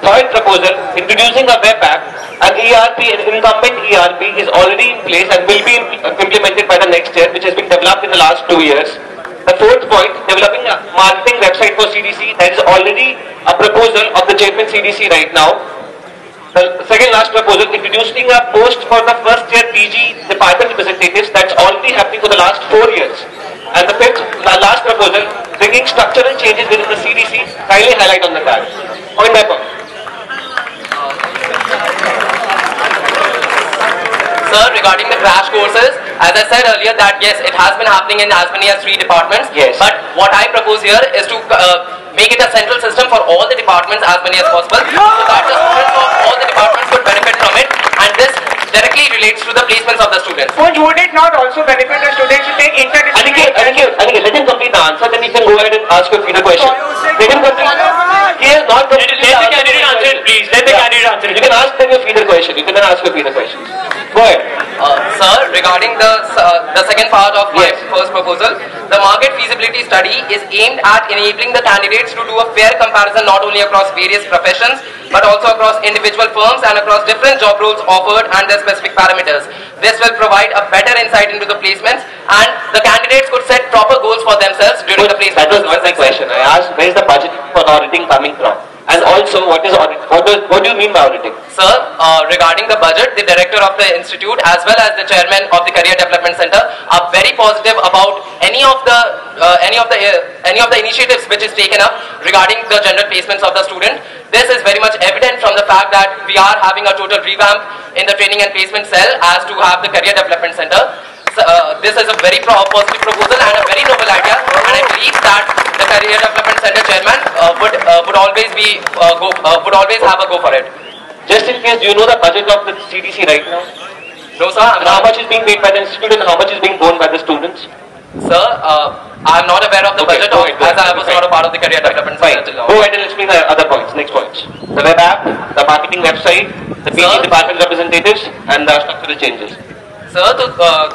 Third proposal, introducing a web app. An ERP, an incumbent ERP is already in place and will be implemented by the next year, which has been developed in the last 2 years. The fourth point, developing a marketing website for CDC. That is already a proposal of the chairman CDC right now. The second last proposal, introducing a post for the first year PG department representatives. That's already happening for the last 4 years. And the fifth, the last proposal, bringing structural changes within the CDC. Kindly highlight on the card. Point by point. Sir, regarding the crash courses, as I said earlier that yes, it has been happening in as many as 3 departments. Yes. But what I propose here is to make it a central system for all the departments as many as possible, so that the students of all the departments could benefit from it, and this directly relates to the placements of the students. Punj, would it not also benefit the students to take interdisciplinary? Aniket, let him complete the answer, then you can go ahead and ask your feeder question. Let him complete. He has not completed the answer. Let the candidate answer it, please. Let the candidate answer it. You can ask them your feeder question. You can then ask your feeder questions. Go ahead. Sir, regarding the second part of my first proposal, the market feasibility study is aimed at enabling the candidates to do a fair comparison not only across various professions but also across individual firms and across different job roles offered and their specific parameters. This will provide a better insight into the placements, and the candidates could set proper goals for themselves during the placement. That was not my question. I asked where is the budget for auditing coming from? And also, what is audit? What do you mean by auditing? Sir, regarding the budget, the director of the institute as well as the chairman of the Career Development Center are very positive about any of the initiatives which is taken up regarding the general placements of the student. This is very much evident from the fact that we are having a total revamp in the training and placement cell as to have the Career Development Center. This is a very positive proposal and a very noble idea, and I believe that the Career Development Center chairman would always have a go for it. Just in case, do you know the budget of the CDC right now? No, sir. And how much is being paid by the institute and how much is being borne by the students? Sir, I am not aware of the budget as I was not a part of the Career Development Center. Go ahead and explain the other points. Next points. The web app, the marketing website, the PG department representatives, and the structural changes. Sir,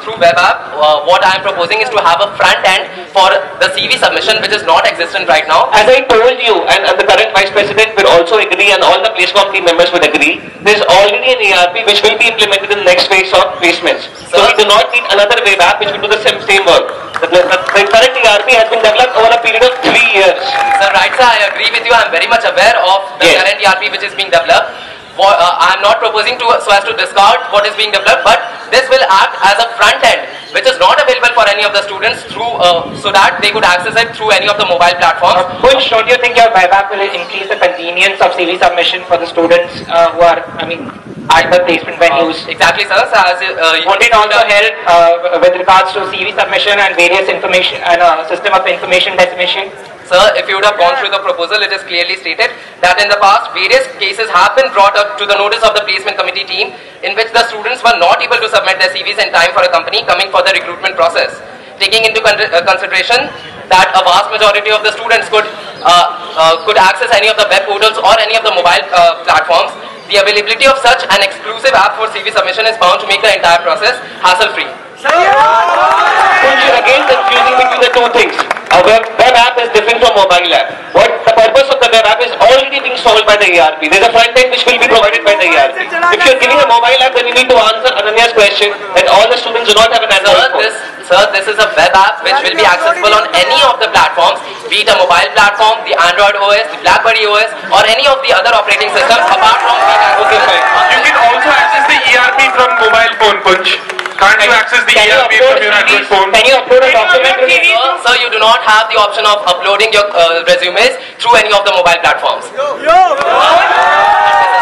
through web app, what I am proposing is to have a front end for the CV submission, which is not existent right now. As I told you, and the current Vice President will also agree, and all the placement team members would agree, there is already an ERP which will be implemented in the next phase of placements. So we do not need another web app which will do the same work. The current ERP has been developed over a period of 3 years. Sir, right, sir, I agree with you. I am very much aware of the current ERP which is being developed. I am not proposing so as to discard what is being developed, but this will act as a front end which is not available for any of the students through, so that they could access it through any of the mobile platforms. Punj, don't you think your web app will increase the convenience of CV submission for the students who are, at the placement venues? Exactly, sir. So as, would it also help with regards to CV submission and various information and system of information definition? Sir, if you would have gone through the proposal, it is clearly stated that in the past, various cases have been brought up to the notice of the placement committee team in which the students were not able to submit their CVs in time for a company coming for the recruitment process. Taking into consideration that a vast majority of the students could access any of the web portals or any of the mobile platforms, the availability of such an exclusive app for CV submission is bound to make the entire process hassle-free. Punj, you're again confusing between the two things. A web app is different from mobile app. What the purpose of the web app is already being solved by the ERP. There's a front end which will be provided by the ERP. If you're giving a mobile app, then you need to answer Ananya's question that all the students do not have an Android phone. Sir, this is a web app which will be accessible on any of the platforms, be it a mobile platform, the Android OS, the BlackBerry OS, or any of the other operating systems apart from the Okay, fine. You can also access the ERP from mobile phone, Punj. Can't you access the ERP from your Android phone? Can you upload a document? Sir, you do not have the option of uploading your resumes through any of the mobile platforms. This is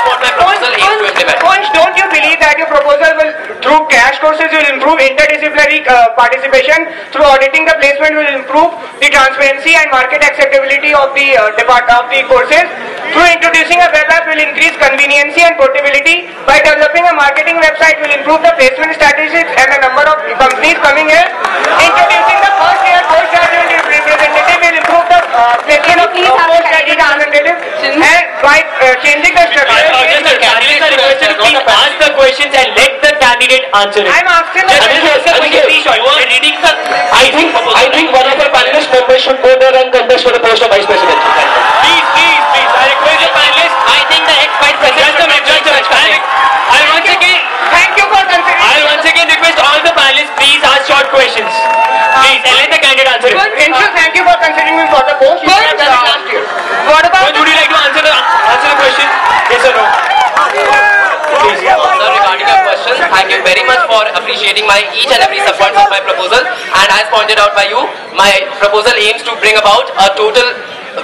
what my proposal aims to implement. Punj, don't you believe that your proposal will, through crash courses, will improve interdisciplinary participation, through auditing the placement will improve the transparency and market acceptability of the courses, through introducing a web app will increase conveniency and portability, by developing a marketing website will improve the placement statistics and the number of companies coming here, introducing the first year postgraduate representative will improve the placement of postgraduate representative, and by changing the structure. Please ask the questions and let the candidate answer it. I'm asking the I think one of our panelist members should go there and contest for the post of Vice President. Please. I request the panelists. I think the ex-Vice President. Thank you for considering. I'll once again request all the panelists, please ask short questions. Please, and let the candidate answer it. Thank you for considering me for the post. What about Would you like to answer the question? Yes or no? Please. Sir, regarding your question, thank you very much for appreciating each and every subpoint of my proposal. And as pointed out by you, my proposal aims to bring about a total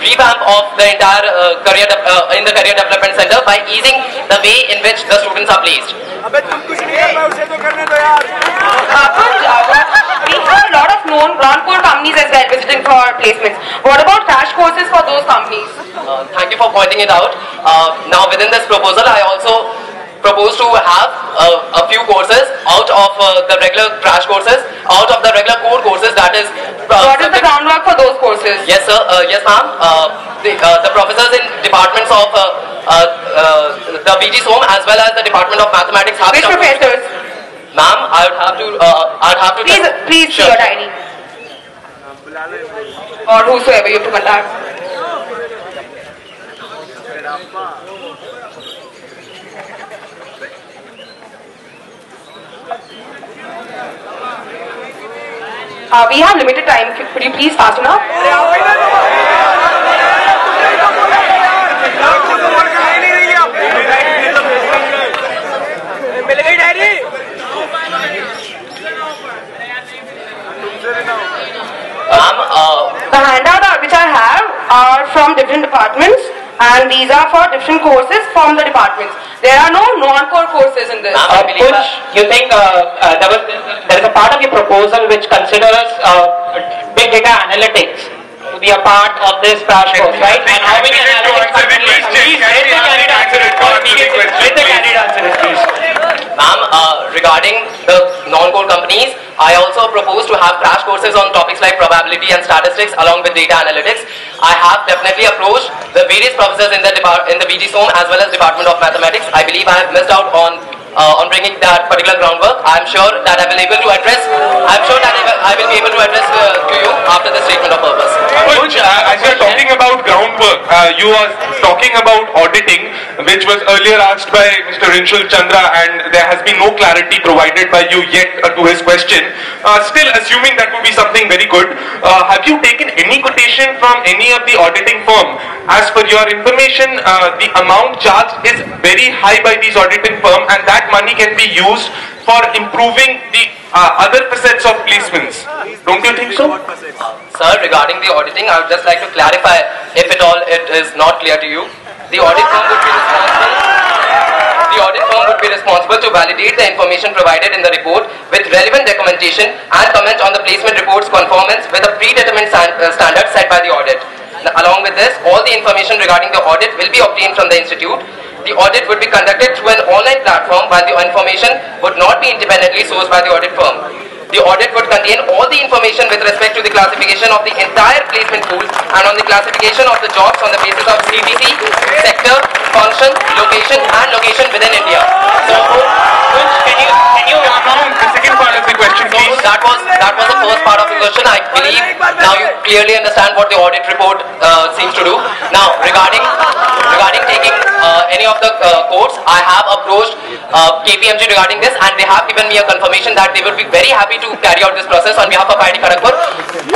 revamp of the entire career development center by easing the way in which the students are placed. We have a lot of non-core companies as well visiting for placements. What about crash courses for those companies? Thank you for pointing it out. Now within this proposal, I also propose to have a few courses out of the regular crash courses, out of the regular core courses, that is... what is the groundwork for those courses? Yes, sir. Yes, ma'am. The professors in departments of the VG SOM as well as the Department of Mathematics have... Which professors? Ma'am, I'd have to... Please see your diary. Or whosoever you have to contact. We have limited time. Could you please fast enough? The handout which I have are from different departments, and these are for different courses from the departments. There are no non-core courses in this. Punj, you think there is a part of your proposal which considers big data analytics to be a part of this crash course, right? And how many analytics companies? Please let the candidate answer it. Let the candidate answer it, please. Ma'am, regarding the non-core companies, I also propose to have crash courses on topics like probability and statistics along with data analytics. I have definitely approached the various professors in the VG SOM as well as Department of Mathematics. I believe I have missed out on bringing that particular groundwork. I am sure that I will be able to address to you after the statement of purpose. Punj, as you are talking about groundwork, you are talking about auditing, which was earlier asked by Mr. Rinshul Chandra, and there has been no clarity provided by you yet to his question. Still, assuming that would be something very good, have you taken any quotation from any of the auditing firm? As per your information, the amount charged is very high by these auditing firm, and that money can be used for improving the other facets of placements. Don't you think so? Sir, regarding the auditing, I would just like to clarify, if at all it is not clear to you, the audit firm would be responsible. The audit firm would be responsible to validate the information provided in the report with relevant documentation and comment on the placement report's conformance with a predetermined standard set by the audit. Along with this, all the information regarding the audit will be obtained from the institute. The audit would be conducted through an online platform, while the information would not be independently sourced by the audit firm. The audit would contain all the information with respect to the classification of the entire placement pool and on the classification of the jobs on the basis of CTC, sector, function, location and location within India. So, can you Now, the second part of the question, please. that was the first part of the question. I believe now you clearly understand what the audit report seems to do. Now, regarding taking any of the courts, I have approached KPMG regarding this, and they have given me a confirmation that they would be very happy to carry out this process on behalf of IIT Kharagpur.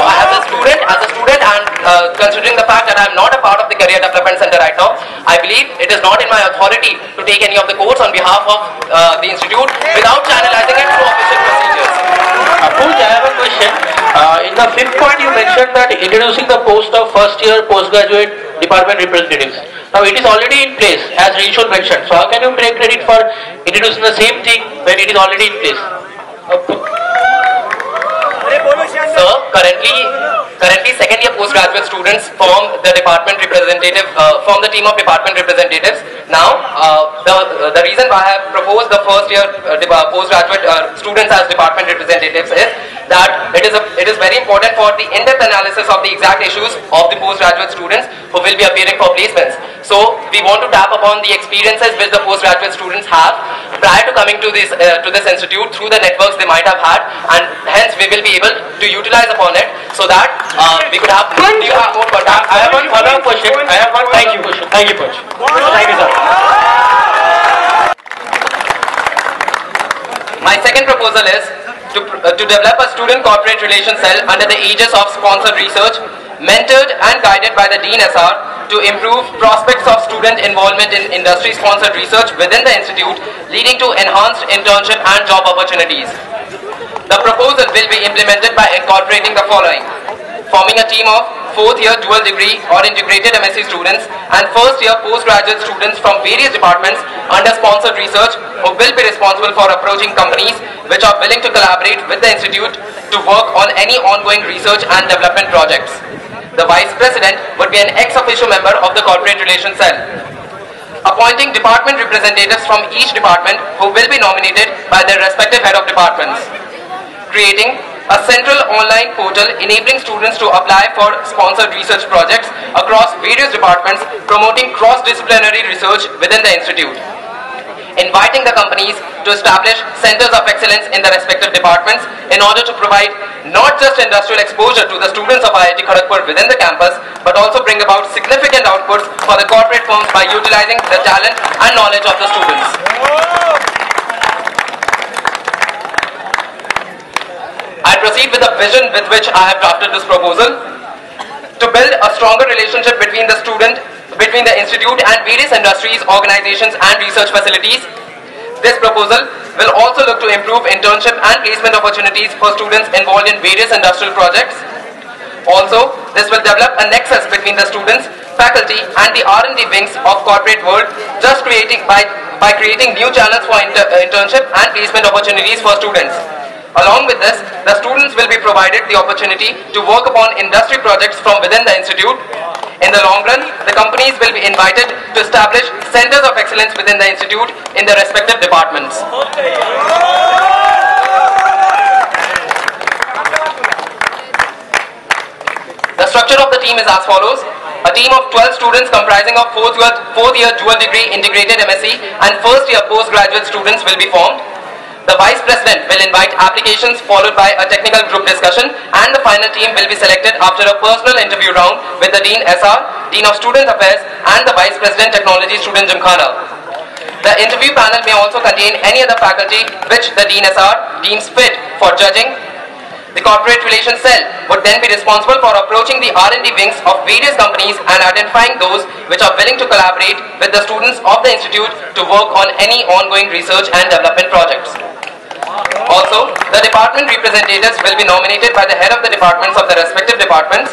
As a student, and considering the fact that I am not a part of the Career Development Center right now, I believe it is not in my authority to take any of the courts on behalf of the institute without channelizing it through official procedures. Punj, I have a question. In the fifth point, you mentioned that introducing the post of first year postgraduate department representatives. Now it is already in place, as Rishon mentioned. So how can you take credit for introducing the same thing when it is already in place? Sir, currently second year postgraduate students form the department representative, form the team of department representatives. Now, the reason why I have proposed the first year postgraduate students as department representatives is that it is very important for the in-depth analysis of the exact issues of the postgraduate students who will be appearing for placements. So we want to tap upon the experiences which the postgraduate students have prior to coming to this institute through the networks they might have had, and hence we will be able to utilize upon it so that we could have more contact. I have one follow-up question. Thank you, Punj. Thank you, sir. My second proposal is to develop a student corporate relations cell under the aegis of sponsored research, mentored and guided by the Dean SR, to improve prospects of student involvement in industry-sponsored research within the institute, leading to enhanced internship and job opportunities. The proposal will be implemented by incorporating the following: forming a team of 4th year dual degree or integrated MSc students and 1st year postgraduate students from various departments under sponsored research who will be responsible for approaching companies which are willing to collaborate with the institute to work on any ongoing research and development projects. The Vice President would be an ex officio member of the Corporate Relations Cell. Appointing department representatives from each department who will be nominated by their respective head of departments. Creating a central online portal enabling students to apply for sponsored research projects across various departments, promoting cross-disciplinary research within the institute. Inviting the companies to establish centers of excellence in the respective departments in order to provide not just industrial exposure to the students of IIT Kharagpur within the campus, but also bring about significant outputs for the corporate firms by utilizing the talent and knowledge of the students. I proceed with the vision with which I have drafted this proposal: to build a stronger relationship between the institute and various industries, organizations and research facilities. This proposal will also look to improve internship and placement opportunities for students involved in various industrial projects. Also, this will develop a nexus between the students, faculty and the R&D wings of corporate world, just by creating new channels for internship and placement opportunities for students. Along with this, the students will be provided the opportunity to work upon industry projects from within the institute. In the long run, the companies will be invited to establish centers of excellence within the institute in their respective departments. The structure of the team is as follows: a team of 12 students comprising of 4th year dual degree integrated MSc and 1st year postgraduate students will be formed. The Vice President will invite applications followed by a technical group discussion, and the final team will be selected after a personal interview round with the Dean SR, Dean of Student Affairs and the Vice President Technology Student Gymkhana. The interview panel may also contain any other faculty which the Dean SR deems fit for judging. The Corporate Relations Cell would then be responsible for approaching the R&D wings of various companies and identifying those which are willing to collaborate with the students of the institute to work on any ongoing research and development projects. Also, the department representatives will be nominated by the head of the departments of the respective departments.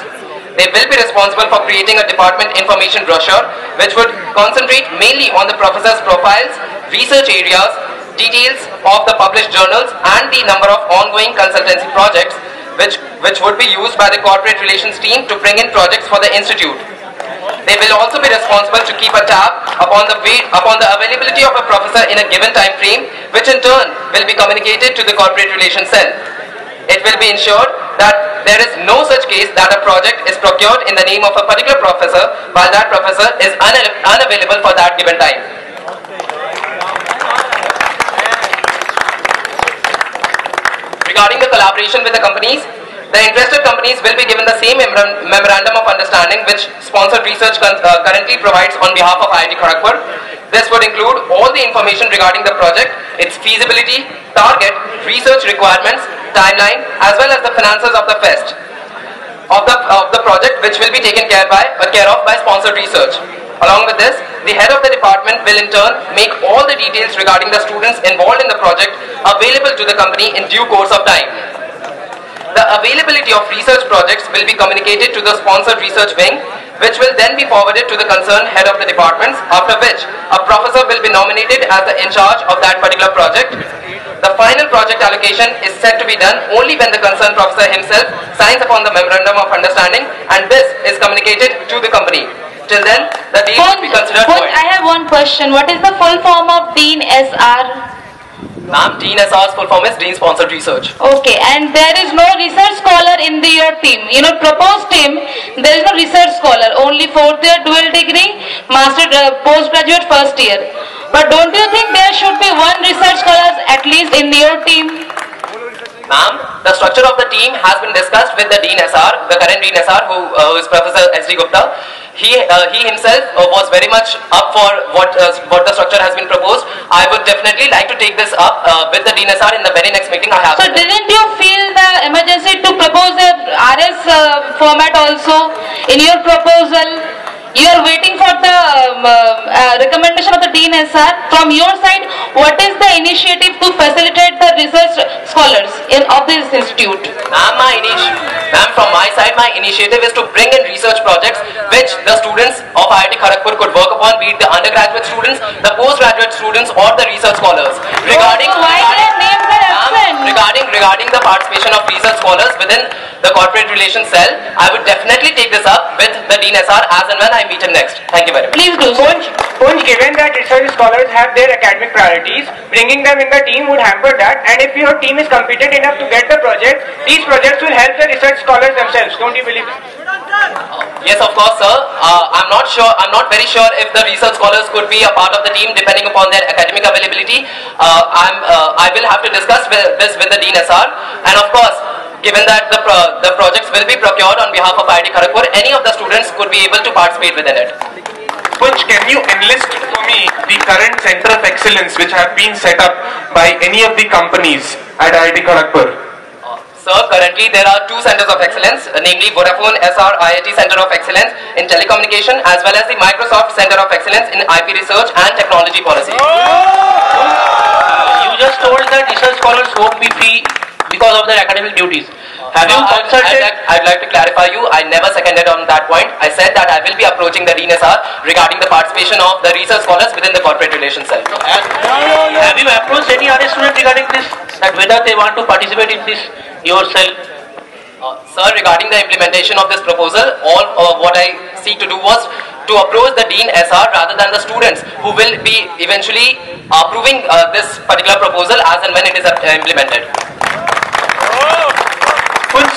They will be responsible for creating a department information brochure which would concentrate mainly on the professors' profiles, research areas, details of the published journals and the number of ongoing consultancy projects which would be used by the corporate relations team to bring in projects for the institute. They will also be responsible to keep a tab upon the availability of a professor in a given time frame, which in turn will be communicated to the corporate relations cell. It will be ensured that there is no such case that a project is procured in the name of a particular professor while that professor is unavailable for that given time. Regarding the collaboration with the companies, the interested companies will be given the same memorandum of understanding which Sponsored Research currently provides on behalf of IIT Kharagpur. This would include all the information regarding the project, its feasibility, target, research requirements, timeline, as well as the finances of the fest of the project, which will be taken care of by Sponsored Research. Along with this, the head of the department will in turn make all the details regarding the students involved in the project available to the company in due course of time. The availability of research projects will be communicated to the Sponsored Research wing, which will then be forwarded to the concerned head of the departments, after which a professor will be nominated as the in charge of that particular project. The final project allocation is said to be done only when the concerned professor himself signs upon the memorandum of understanding, and this is communicated to the company. Till then, the deal will be considered void. I have one question. What is the full form of Dean SR? Ma'am, Dean SR's full form is Dean Sponsored Research. Okay, and there is no research scholar in your team. In your proposed team, there is no research scholar. Only 4th year dual degree, master, postgraduate first year. But don't you think there should be one research scholar at least in your team? Ma'am, the structure of the team has been discussed with the Dean SR, the current Dean SR, who is Professor S.D. Gupta. He himself was very much up for what the structure has been proposed. I would definitely like to take this up with the Dean SR in the very next meeting I have. So didn't you feel the emergency to propose a RS format also in your proposal? You are waiting for the recommendation of the Dean SR. From your side, what is the initiative to facilitate the research scholars of this institute? Ma'am, from my side, my initiative is to bring in research projects which the students of IIT Kharagpur could work upon, be it the undergraduate students, the postgraduate students, or the research scholars. Regarding the participation of research scholars within the corporate relations cell, I would definitely take this up with the Dean SR as and when I meet him next. Thank you very much. Please do. Punj, given that research scholars have their academic priorities, bringing them in the team would hamper that, and if your team is competent enough to get the project, these projects will help the research scholars themselves. Don't you believe it? Yes, of course, sir. I'm not very sure if the research scholars could be a part of the team depending upon their academic availability. I will have to discuss this with the Dean SR, and of course, given that the projects will be procured on behalf of IIT Kharagpur, any of the students could be able to participate within it. Punj, can you enlist for me the current Center of Excellence which have been set up by any of the companies at IIT Kharagpur? Sir, currently there are 2 centers of excellence, namely Vodafone SR IIT Center of Excellence in Telecommunication, as well as the Microsoft Center of Excellence in IP Research and Technology Policy. You just told that research scholars won't be free because of their academic duties. Have you consulted? I'd like to clarify you, I never seconded on that point. I said that I will be approaching the Dean SR regarding the participation of the research scholars within the corporate relations cell. Have you approached any other student regarding this? That whether they want to participate in this yourself? Sir, regarding the implementation of this proposal, all what I seek to do was to approach the Dean SR rather than the students who will be eventually approving this particular proposal as and when it is implemented.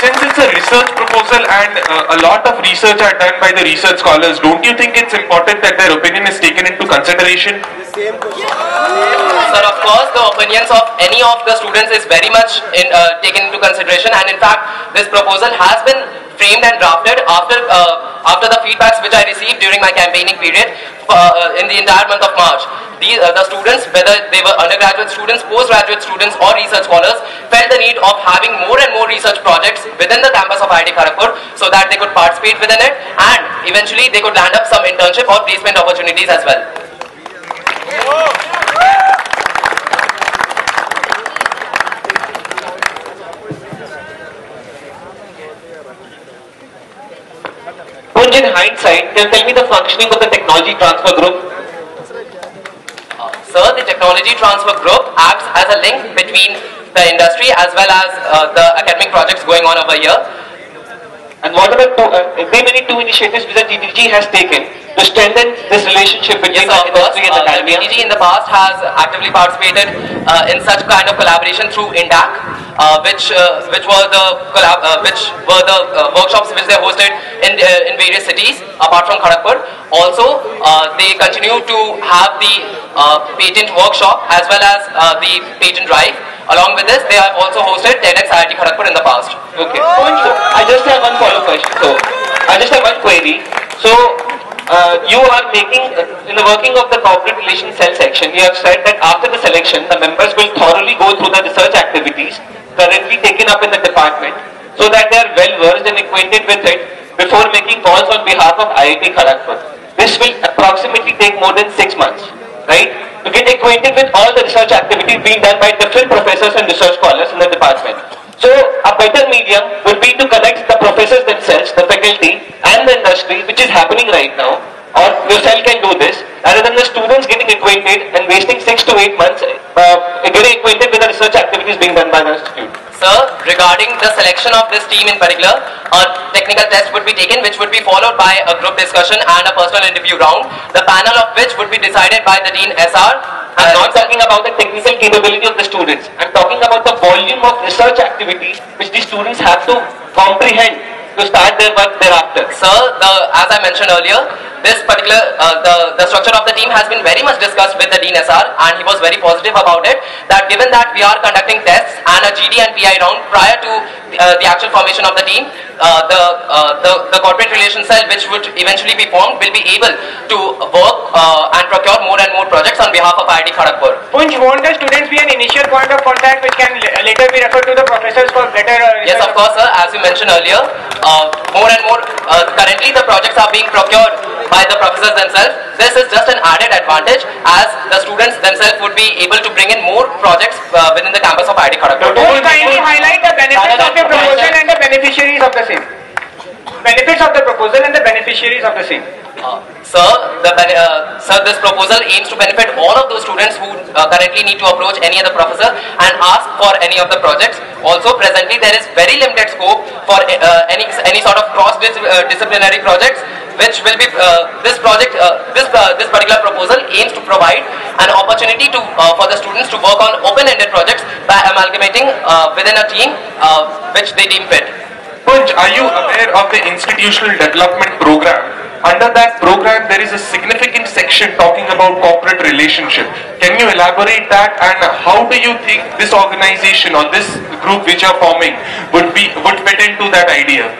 Since it's a research proposal and a lot of research are done by the research scholars, don't you think it's important that their opinion is taken into consideration? Sir, of course, the opinions of any of the students is very much taken into consideration, and in fact, this proposal has been framed and drafted after the feedbacks which I received during my campaigning period in the entire month of March. The students, whether they were undergraduate students, postgraduate students, or research scholars, felt the need of having more and more research projects within the campus of IIT Kharagpur so that they could participate within it, and eventually they could land up some internship or placement opportunities as well. side, can you tell me the functioning of the technology transfer group? Sir, the technology transfer group acts as a link between the industry as well as the academic projects going on over here. And what are the many two initiatives which the TTG has taken to strengthen this relationship between the industry and academia? The TTG in the past has actively participated in such kind of collaboration through INDAC, which were the workshops which they hosted in various cities apart from Kharagpur. Also, they continue to have the patent workshop as well as the patent drive. Along with this, they have also hosted TEDx IIT Kharagpur in the past. Okay. So I just have one follow-up question. So I just have one query. So you are making, in the working of the corporate relations cell section, you have said that after the selection, the members will thoroughly go through the research activities currently taken up in the department, so that they are well versed and acquainted with it before making calls on behalf of IIT Kharagpur. This will approximately take more than 6 months, right? To get acquainted with all the research activities being done by different professors and research scholars in the department. So a better medium would be to connect the professors themselves, the faculty and the industry, which is happening right now, or yourself can do this, rather than the students getting acquainted and wasting 6 to 8 months getting acquainted with the research activities being done by the institute. Sir, regarding the selection of this team in particular, a technical test would be taken, which would be followed by a group discussion and a personal interview round, the panel of which would be decided by the Dean SR. I'm not talking about the technical capability of the students. I'm talking about the volume of research activities which the students have to comprehend to start their work thereafter. Sir, as I mentioned earlier, this particular, the structure of the team has been very much discussed with the Dean SR, and he was very positive about it, that given that we are conducting tests and a GD and PI round prior to the actual formation of the team, the corporate relations cell, which would eventually be formed, will be able to work and procure more and more projects on behalf of IIT Kharagpur. Punj, won't the students be an initial point of contact which can later be referred to the professors for better Yes, of course, sir. As you mentioned earlier, more and more, currently the projects are being procured by the professors themselves. This is just an added advantage, as the students themselves would be able to bring in more projects within the campus of IIT Kharagpur. Would kindly highlight the benefits of your proposal and the beneficiaries of the same. Benefits of the proposal and the beneficiaries of the same. Sir, this proposal aims to benefit all of those students who currently need to approach any other professor and ask for any of the projects. Also, presently there is very limited scope for any sort of cross-disciplinary projects, which will be this particular proposal aims to provide an opportunity to for the students to work on open-ended projects by amalgamating within a team which they deem fit. Punj, are you aware of the institutional development program? Under that program, there is a significant section talking about corporate relationship. Can you elaborate that, and how do you think this organization or this group which are forming would fit into that idea?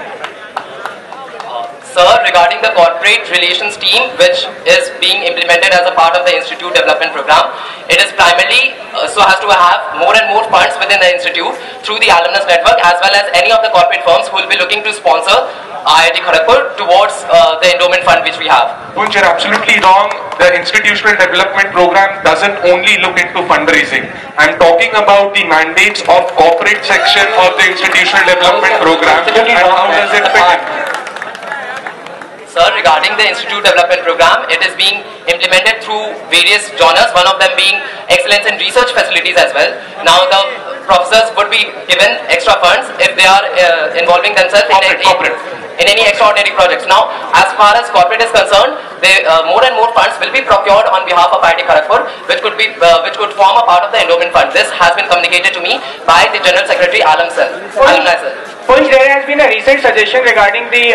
Sir, regarding the corporate relations team, which is being implemented as a part of the Institute Development Program, it is primarily so has to have more and more funds within the institute through the alumnus network, as well as any of the corporate firms who will be looking to sponsor IIT Kharagpur towards the endowment fund which we have. Punj, you're absolutely wrong. The institutional development program doesn't only look into fundraising. I'm talking about the mandates of corporate section of the institutional development program, and how does it fit in? Sir, regarding the Institute Development Program, it is being implemented through various genres, one of them being excellence in research facilities as well. Now, the professors would be given extra funds if they are involving themselves in any extraordinary projects. Now, as far as corporate is concerned, more and more funds will be procured on behalf of IIT Kharagpur, which could form a part of the endowment fund. This has been communicated to me by the General Secretary Alumni Cell. Punj, there has been a recent suggestion regarding the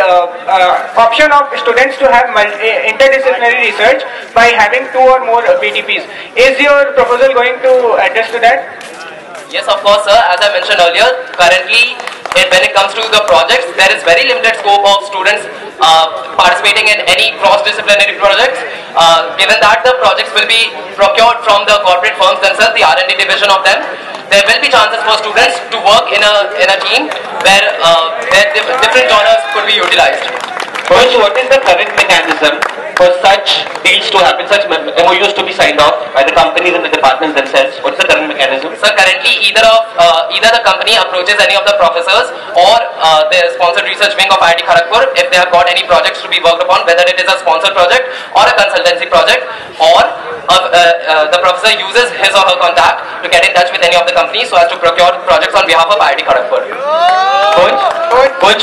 option of students to have interdisciplinary research by having 2 or more PTPs. Is your proposal going to address to that? Yes, of course, sir. As I mentioned earlier, currently, when it comes to the projects, there is very limited scope of students participating in any cross-disciplinary projects. Given that the projects will be procured from the corporate firms themselves, the R&D division of them, there will be chances for students to work in a team where different genres could be utilized. Punj, what is the current mechanism for such deals to happen, such MOUs to be signed off by the companies and the departments themselves? What is the current mechanism? So currently either the company approaches any of the professors or the sponsored research wing of IIT Kharagpur if they have got any projects to be worked upon, whether it is a sponsored project or a consultancy project, or the professor uses his or her contact to get in touch with any of the companies so as to procure projects on behalf of IIT Kharagpur.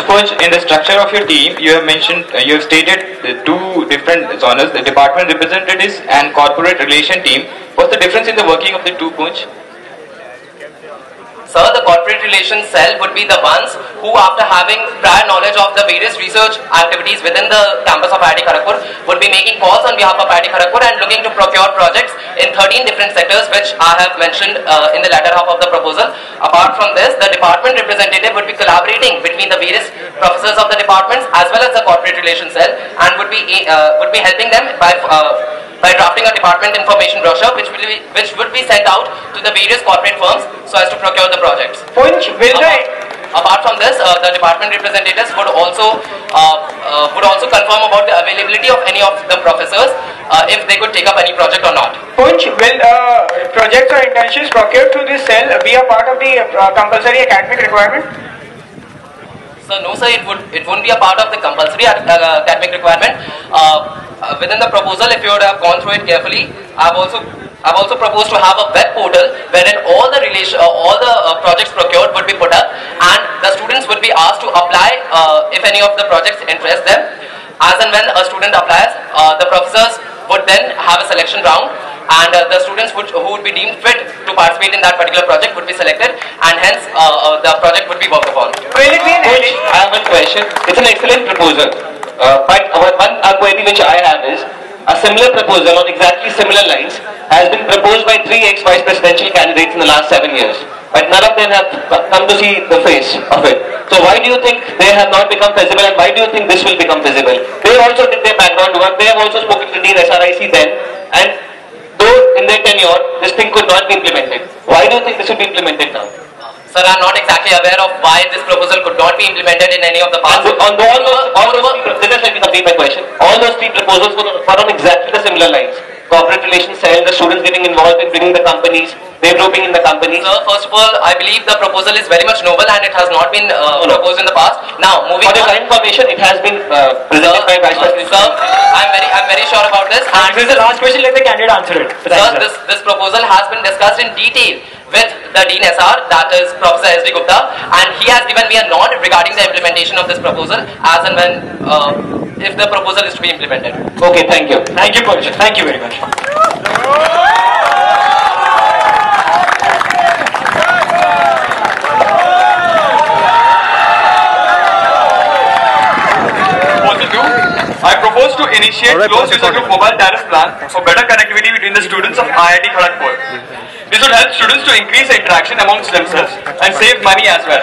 Punj, in the structure of your team, you have mentioned, you have stated two different genres, the department representatives and corporate relation team. What's the difference in the working of the two, Punj? Sir, the corporate relations cell would be the ones who, after having prior knowledge of the various research activities within the campus of IIT Kharagpur, would be making calls on behalf of IIT Kharagpur and looking to procure projects in 13 different sectors, which I have mentioned in the latter half of the proposal. Apart from this, the department representative would be collaborating between the various professors of the departments as well as the corporate relations cell, and would be helping them by drafting a department information brochure which would be sent out to the various corporate firms so as to procure the projects. Punj, Apart from this, the department representatives would also confirm about the availability of any of the professors if they could take up any project or not. Punj, will projects or internships procured through this cell be a part of the compulsory academic requirement? So no sir, it won't be a part of the compulsory academic requirement. Within the proposal, if you would have gone through it carefully, I've also proposed to have a web portal wherein all the projects procured would be put up, and the students would be asked to apply if any of the projects interest them. As and when a student applies, the professors would then have a selection round, and the students who would be deemed fit to participate in that particular project would be selected, and hence the project would be worked upon. I have one question. It's an excellent proposal, but one query which I have is, a similar proposal on exactly similar lines has been proposed by 3 ex-vice presidential candidates in the last 7 years, but none of them have come to see the face of it. So why do you think they have not become feasible, and why do you think this will become feasible? They also did their background work, they have also spoken to the Dean SRIC then, and though in their tenure this thing could not be implemented. Why do you think this will be implemented now? Sir, I am not exactly aware of why this proposal could not be implemented in any of the past. Let me complete my question. All those 3 proposals were on exactly the similar lines. Corporate relations cell, the students getting involved in bringing the companies, they grouping in the companies. Sir, first of all, I believe the proposal is very much novel and it has not been proposed in the past. Now, moving on. For the information, it has been presented by Vice President. Sir, I'm very sure about this. And this is the last question, let the candidate answer it. Sir, this proposal has been discussed in detail with the Dean SR, that is Professor S.D. Gupta, and he has given me a nod regarding the implementation of this proposal as and when if the proposal is to be implemented. Okay, thank you. Thank you, Punj. Thank you very much. I propose to initiate closed user group mobile tariff plan for better connectivity between the students of IIT Kharagpur. This would help students to increase interaction amongst themselves and save money as well.